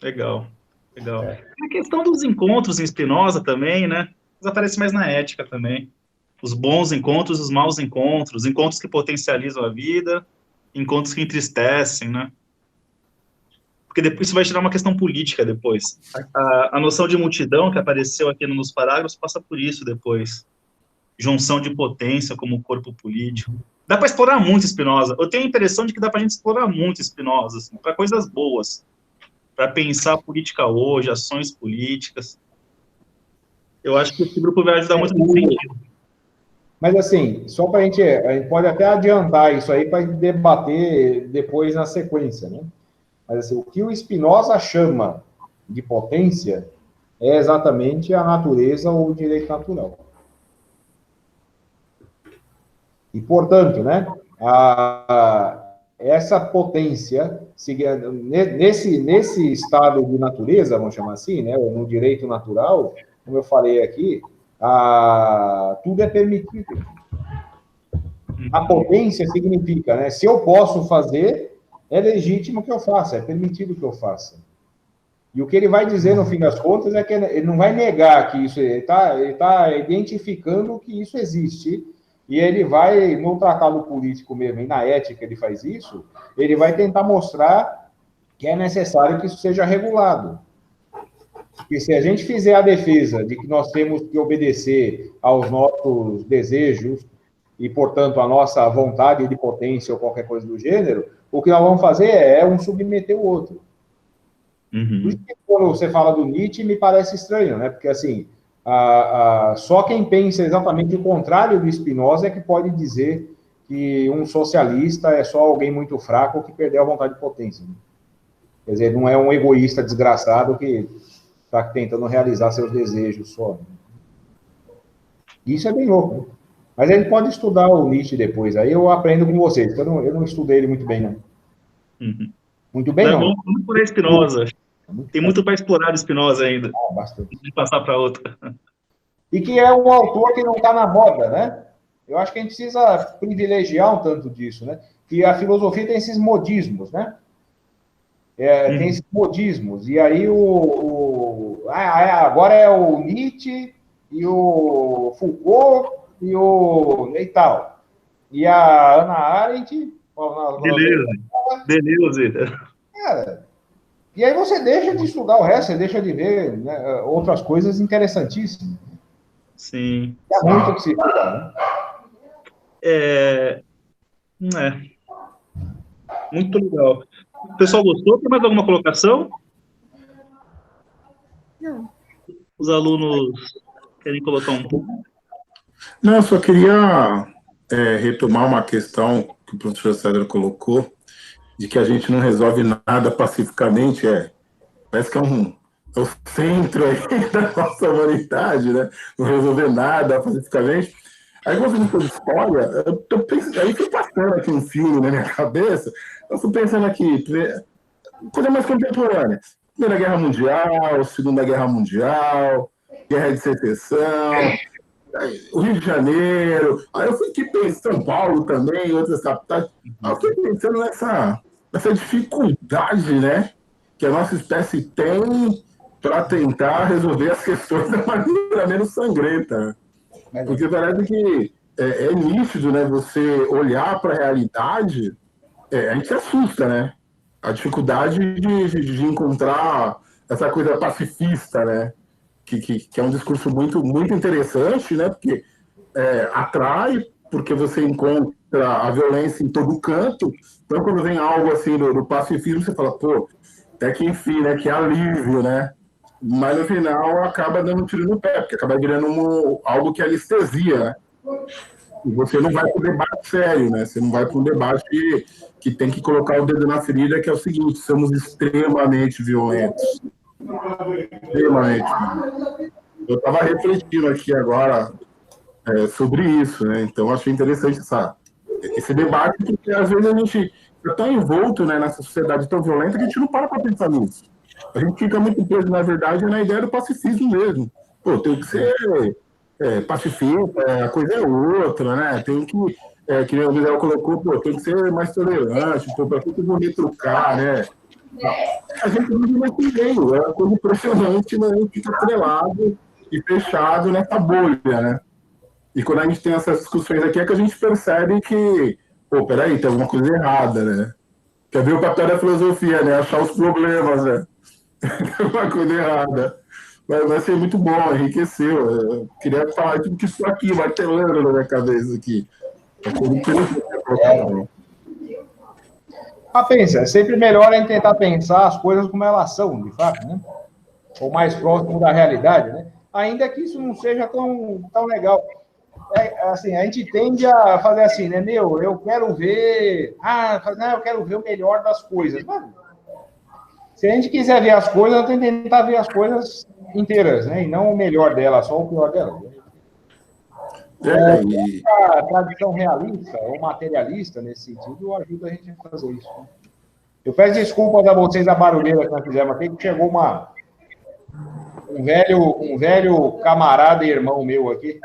Legal. A questão dos encontros em Spinoza também, né? Mas aparece mais na ética também. Os bons encontros, os maus encontros, encontros que potencializam a vida, encontros que entristecem, né? Porque depois isso vai gerar uma questão política depois. A noção de multidão que apareceu aqui nos parágrafos passa por isso depois. Junção de potência como corpo político. Dá para explorar muito Spinoza. Eu tenho a impressão de que dá para a gente explorar muito Spinoza, assim, para coisas boas. Para pensar a política hoje, ações políticas. Eu acho que esse grupo vai ajudar muito nesse sentido. Mas, assim, só para a gente pode até adiantar isso aí para debater depois na sequência, né? Mas, assim, o que o Spinoza chama de potência é exatamente a natureza ou o direito natural. E, portanto, né, essa potência, nesse estado de natureza, vamos chamar assim, né, no direito natural, como eu falei aqui, tudo é permitido. A potência significa, né, se eu posso fazer, é legítimo que eu faça, é permitido que eu faça. E o que ele vai dizer, no fim das contas, é que ele não vai negar que isso, ele está identificando que isso existe, E ele vai, no tratado político mesmo, e na ética ele faz isso, ele vai tentar mostrar que é necessário que isso seja regulado. Porque se a gente fizer a defesa de que nós temos que obedecer aos nossos desejos e, portanto, a nossa vontade de potência ou qualquer coisa do gênero, o que nós vamos fazer é um submeter o outro. Uhum. Por isso que quando você fala do Nietzsche, me parece estranho, né? Porque, assim, só quem pensa exatamente o contrário do Spinoza é que pode dizer que um socialista é só alguém muito fraco que perdeu a vontade de potência. Né? Quer dizer, não é um egoísta desgraçado que está tentando realizar seus desejos só. Isso é bem louco. Né? Mas a gente pode estudar o Nietzsche depois. Aí eu aprendo com vocês. Eu não estudei ele muito bem, não. Uhum. Muito bem, não. Vamos por Spinoza. Tem muito para explorar de Spinoza ainda. Bastante. De passar para outra. E que é um autor que não está na moda, né? Eu acho que a gente precisa privilegiar um tanto disso, né? Que a filosofia tem esses modismos, né? Tem esses modismos. E aí agora é o Nietzsche e o Foucault e tal. E a Hannah Arendt... Beleza. Cara, e aí você deixa de estudar o resto, você deixa de ver, né, outras coisas interessantíssimas. Sim. É muito que se fala, né? Muito legal. O pessoal gostou? Tem mais alguma colocação? Não. Os alunos querem colocar um pouco? Não, eu só queria retomar uma questão que o professor César colocou, de que a gente não resolve nada pacificamente. Parece que é o centro aí da nossa humanidade, né? Não resolver nada pacificamente. Aí, quando você faz história, aí foi passando aqui um filme na minha cabeça, eu fui pensando aqui, coisa mais contemporânea. Primeira Guerra Mundial, Segunda Guerra Mundial, Guerra de Secessão, o Rio de Janeiro, aí eu fui aqui pensando, São Paulo também, outras capitais, aí eu fiquei pensando nessa dificuldade, né, que a nossa espécie tem para tentar resolver as questões da maneira menos sangrenta. Porque parece que é nítido, né, você olhar para a realidade, a gente se assusta, né? A dificuldade de encontrar essa coisa pacifista, né? Que é um discurso muito, muito interessante, né? Porque atrai, porque você encontra a violência em todo canto. Então, quando vem algo assim do pacifismo, você fala, pô, até que enfim, né? Que alívio, né? Mas no final acaba dando um tiro no pé, porque acaba virando algo que anestesia, né? E você não vai para o debate sério, né? Você não vai para um debate que tem que colocar o dedo na ferida, que é o seguinte: somos extremamente violentos. Extremamente. Eu estava refletindo aqui agora sobre isso, né? Então, achei interessante esse debate, porque às vezes a gente está tão envolto, né, nessa sociedade tão violenta que a gente não para pensar nisso. A gente fica muito preso, na verdade, na ideia do pacifismo mesmo. Pô, tem que ser pacifista, a coisa é outra, né? Tem que o Miguel colocou, pô, tem que ser mais tolerante, pô, para que eu vou retrucar, né? A gente vive nesse meio, é uma coisa impressionante, mas a gente fica atrelado e fechado nessa bolha, né? E quando a gente tem essas discussões aqui, é que a gente percebe que, pô, peraí, tem alguma coisa errada, né? Quer ver o papel da filosofia, né? Achar os problemas, né? Tem alguma coisa errada. Vai ser muito bom, enriqueceu. Eu queria falar tudo que estou aqui, martelando na minha cabeça aqui. Pensa, é sempre melhor a gente tentar pensar as coisas como elas são, de fato, né? Ou mais próximo da realidade, né? Ainda que isso não seja tão legal. Assim, a gente tende a fazer assim, né? Eu quero ver... eu quero ver o melhor das coisas. Mano, se a gente quiser ver as coisas, eu tenho que tentar ver as coisas inteiras, né? E não o melhor delas, só o pior delas. A tradição realista ou materialista, nesse sentido, ajuda a gente a fazer isso. Eu peço desculpas a vocês da barulheira que nós fizemos aqui, que chegou um velho camarada e irmão meu aqui.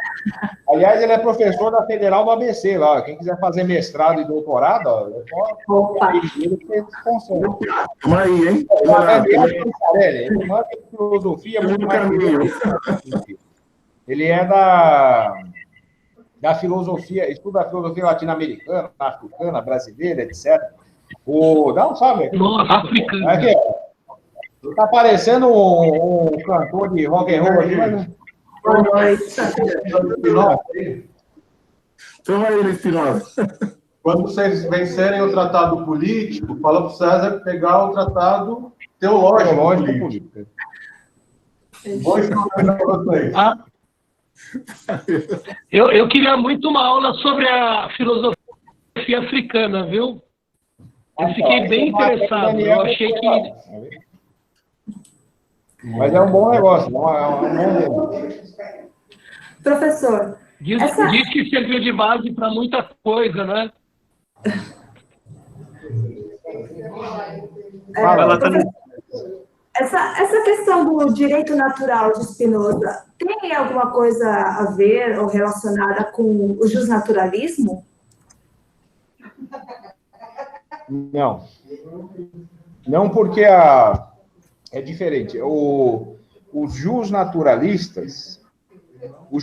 Aliás, ele é professor da Federal do ABC lá. Quem quiser fazer mestrado e doutorado, é só ele que consegue. Vamos aí, hein? Ele manda filosofia muito mais. Ele é da da filosofia, estuda a filosofia latino-americana, africana, brasileira, etc. Dá um salve aqui. Nossa, africana. Aqui, ó. Tá parecendo um cantor de rock and roll aqui, mas... Boa noite. Chama ele, Espinosa. Quando vocês vencerem o tratado político, fala para o César pegar o tratado teológico político. Vou explicar para vocês. Eu queria muito uma aula sobre a filosofia africana, viu? Eu fiquei bem interessado. Eu achei que... Mas é um bom negócio. É um bom... Professor, Diz que serviu de base para muita coisa, né? Essa questão do direito natural de Spinoza tem alguma coisa a ver ou relacionada com o justnaturalismo? Não. Não, porque é diferente. Os justnaturalistas... O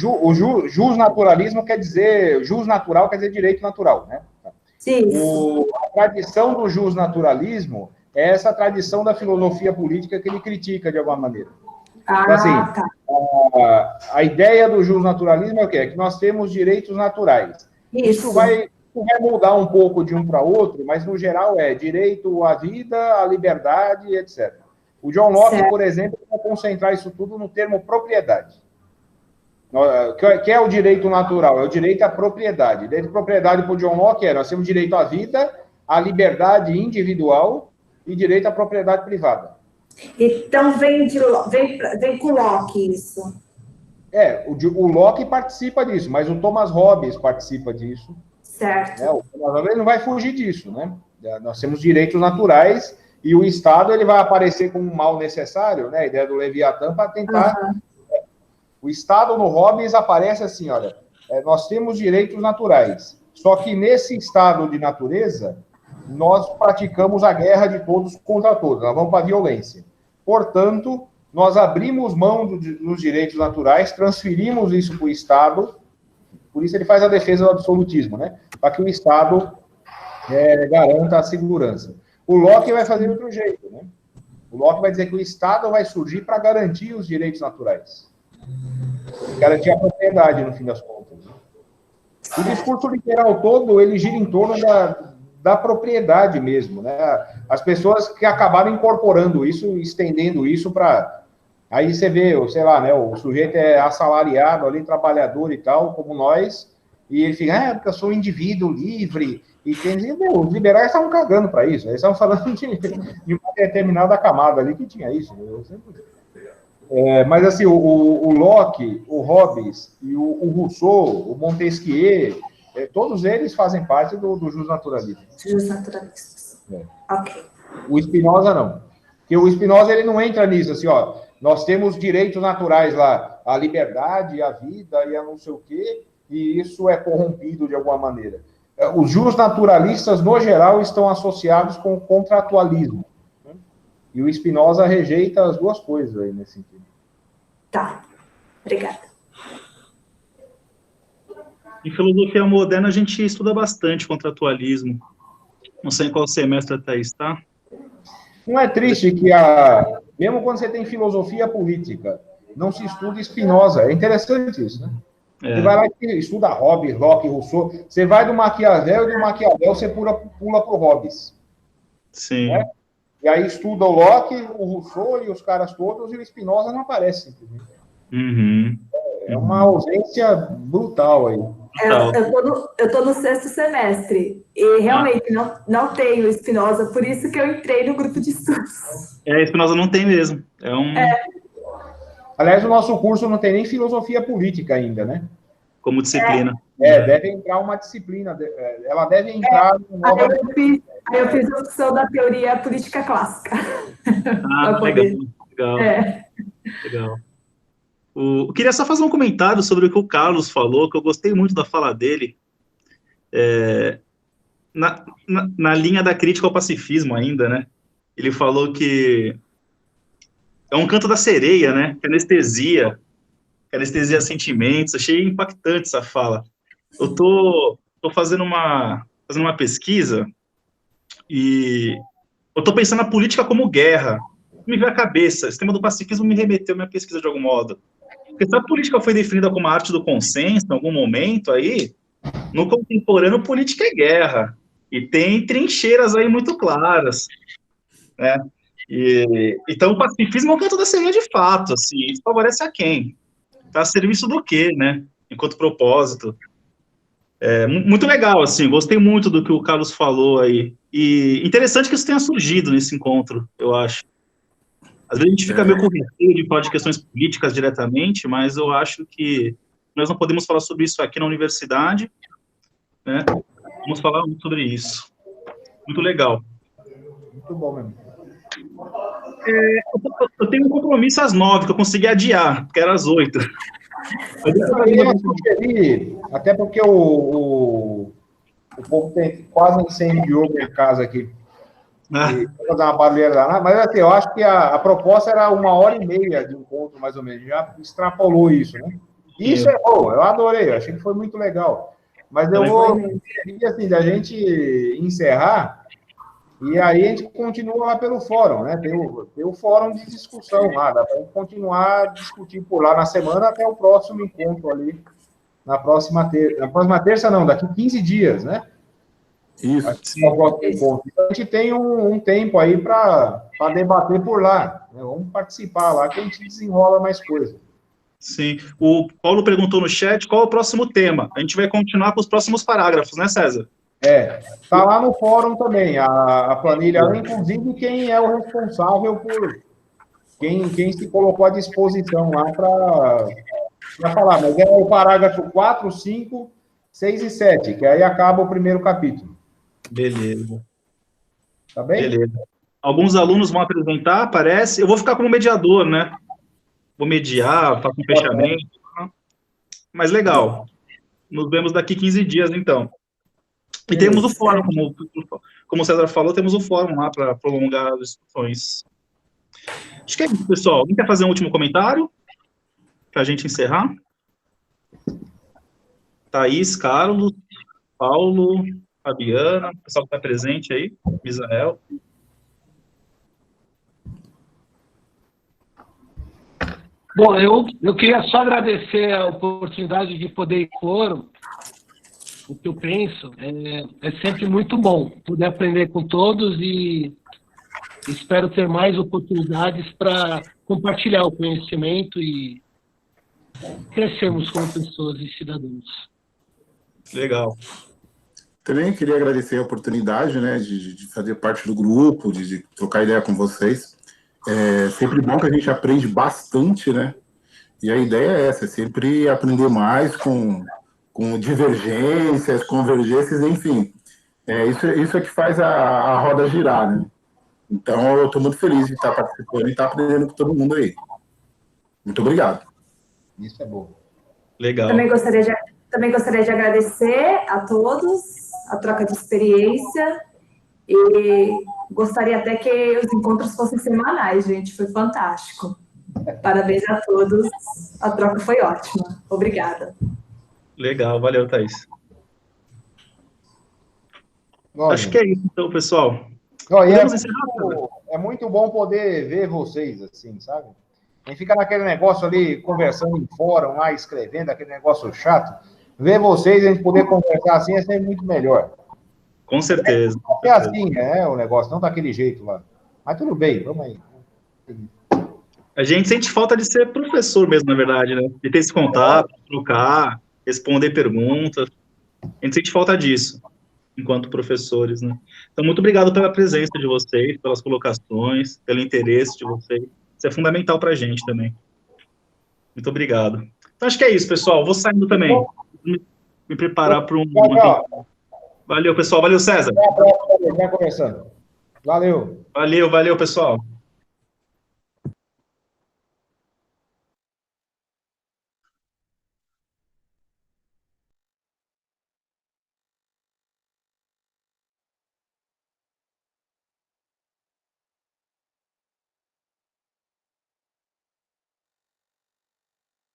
justnaturalismo quer dizer... Justnatural quer dizer direito natural, né? Sim. A tradição do justnaturalismo é essa tradição da filosofia política que ele critica, de alguma maneira. Então, assim, Tá. A ideia do justnaturalismo é o quê? É que nós temos direitos naturais. Isso vai mudar um pouco de um para outro, mas, no geral, é direito à vida, à liberdade, etc. O John Locke, por exemplo, vai concentrar isso tudo no termo propriedade. Que é o direito natural? É o direito à propriedade. O direito à propriedade para o John Locke nós temos direito à vida, à liberdade individual e direito à propriedade privada. Então, vem com Locke isso. O Locke participa disso, mas o Thomas Hobbes participa disso. Certo. O Thomas Hobbes não vai fugir disso, né? Nós temos direitos naturais e o Estado ele vai aparecer como um mal necessário, né? A ideia do Leviatã para tentar... O Estado no Hobbes aparece assim, olha, nós temos direitos naturais, só que nesse estado de natureza, nós praticamos a guerra de todos contra todos, nós vamos para a violência. Portanto, nós abrimos mão dos direitos naturais, transferimos isso para o Estado, por isso ele faz a defesa do absolutismo, né? Para que o Estado garanta a segurança. O Locke vai fazer de outro jeito, né? O Locke vai dizer que o Estado vai surgir para garantir os direitos naturais. Garantir a propriedade, no fim das contas. O discurso liberal todo, ele gira em torno da propriedade mesmo, né? As pessoas que acabaram incorporando isso, estendendo isso para... Aí você vê, sei lá, né? O sujeito é assalariado ali, trabalhador e tal, como nós, e ele fica, porque eu sou um indivíduo livre, e os liberais estavam cagando para isso, eles estavam falando de uma determinada camada ali que tinha isso. Mas, assim, o Locke, o Hobbes, e o Rousseau, o Montesquieu, todos eles fazem parte do justnaturalismo. Justnaturalistas. Ok. O Spinoza, não. Porque o Spinoza, ele não entra nisso, assim, ó, nós temos direitos naturais lá, a liberdade, a vida e a não sei o quê, e isso é corrompido de alguma maneira. Os justnaturalistas, no geral, estão associados com o contratualismo. E o Spinoza rejeita as duas coisas aí nesse sentido. Tá. Obrigada. Em filosofia moderna, a gente estuda bastante contratualismo. Não sei em qual semestre a Thaís está. Não é triste que, mesmo quando você tem filosofia política, não se estuda Spinoza. É interessante isso, né? Você vai lá e estuda Hobbes, Locke, Rousseau. Você vai do Maquiavel e do Maquiavel você pula para o Hobbes. Sim. Né? E aí estuda o Locke, o Rousseau e os caras todos, e o Spinoza não aparece, simplesmente. É uma ausência brutal aí. Eu tô no 6º semestre, e realmente não tenho Spinoza, por isso que eu entrei no grupo de estudos. Spinoza não tem mesmo. Aliás, o nosso curso não tem nem filosofia política ainda, né? Como disciplina. Deve entrar uma disciplina, ela deve entrar... Aí eu fiz a opção da teoria política clássica. Legal. Legal. Eu queria só fazer um comentário sobre o que o Carlos falou, que eu gostei muito da fala dele, na linha da crítica ao pacifismo ainda, né? Ele falou que é um canto da sereia, né? Que anestesia sentimentos. Achei impactante essa fala. Eu tô fazendo uma pesquisa e eu tô pensando na política como guerra. Me veio à cabeça, esse tema do pacifismo me remeteu à minha pesquisa de algum modo. Porque se a política foi definida como a arte do consenso em algum momento aí, no contemporâneo, política é guerra. E tem trincheiras aí muito claras, né? Então, o pacifismo é um canto da sereia de fato, assim, isso favorece a quem? Está a serviço do quê, né? Enquanto propósito. Muito legal, assim, gostei muito do que o Carlos falou aí. E interessante que isso tenha surgido nesse encontro, eu acho. Às vezes a gente fica meio com receio de falar de questões políticas diretamente, mas eu acho que nós não podemos falar sobre isso aqui na universidade, né? Vamos falar muito sobre isso. Muito legal. Muito bom mesmo. Eu tenho um compromisso às 9, que eu consegui adiar, porque era às 8. Até porque o povo tem quase incendiou minha casa aqui. Vou dar uma barulheira danada, mas assim, eu acho que a proposta era 1h30 de encontro, mais ou menos. Já extrapolou isso, né? Isso é bom, eu adorei, eu achei que foi muito legal. Mas eu vou pedir assim, da gente encerrar, e aí a gente continua lá pelo fórum, né? Tem o fórum de discussão lá, dá para continuar a discutir por lá na semana até o próximo encontro ali, na próxima terça não, daqui 15 dias, né? Isso. Então, a gente tem um tempo aí para debater por lá, né? Vamos participar lá, que a gente desenrola mais coisa. Sim. O Paulo perguntou no chat qual é o próximo tema. A gente vai continuar com os próximos parágrafos, né, César? Está lá no fórum também, a planilha, inclusive quem é o responsável por quem se colocou à disposição lá para falar, mas é o parágrafo 4, 5, 6 e 7, que aí acaba o primeiro capítulo. Beleza. Tá bem? Beleza. Alguns alunos vão apresentar, parece. Eu vou ficar como mediador, né? Vou mediar, faço um fechamento. Mas legal. Nos vemos daqui 15 dias, então. E temos o fórum, como o César falou, temos o fórum lá para prolongar as discussões. Acho que é isso, pessoal. Alguém quer fazer um último comentário? Para a gente encerrar? Thaís, Carlos, Paulo, Fabiana, o pessoal que está presente aí, Misael. Bom, eu queria só agradecer a oportunidade de poder ir ao fórum. O que eu penso é sempre muito bom poder aprender com todos e espero ter mais oportunidades para compartilhar o conhecimento e crescermos como pessoas e cidadãos. Legal. Também queria agradecer a oportunidade, né, de fazer parte do grupo, de trocar ideia com vocês. É sempre bom que a gente aprende bastante, né? E a ideia é essa, é sempre aprender mais com divergências, convergências, enfim. Isso é que faz a roda girar, né? Então, eu estou muito feliz de estar participando e estar aprendendo com todo mundo aí. Muito obrigado. Isso é bom. Legal. Também gostaria de agradecer a todos a troca de experiência e gostaria até que os encontros fossem semanais, gente. Foi fantástico. Parabéns a todos. A troca foi ótima. Obrigada. Legal, valeu, Thaís. Acho que é isso, então, pessoal. É muito bom poder ver vocês, assim, sabe? A gente fica naquele negócio ali, conversando em fórum, lá, escrevendo, aquele negócio chato. Ver vocês, a gente poder conversar assim, é sempre muito melhor. Com certeza. É assim, o negócio, não daquele jeito lá. Mas tudo bem, vamos aí. A gente sente falta de ser professor mesmo, na verdade, né? De ter esse contato, trocar, responder perguntas. A gente sente falta disso, enquanto professores, né? Então, muito obrigado pela presença de vocês, pelas colocações, pelo interesse de vocês. Isso é fundamental para a gente também. Muito obrigado. Então, acho que é isso, pessoal. Vou saindo também. Me preparar para um... Valeu, pessoal. Valeu, César. Já conversando. Valeu. Valeu, pessoal.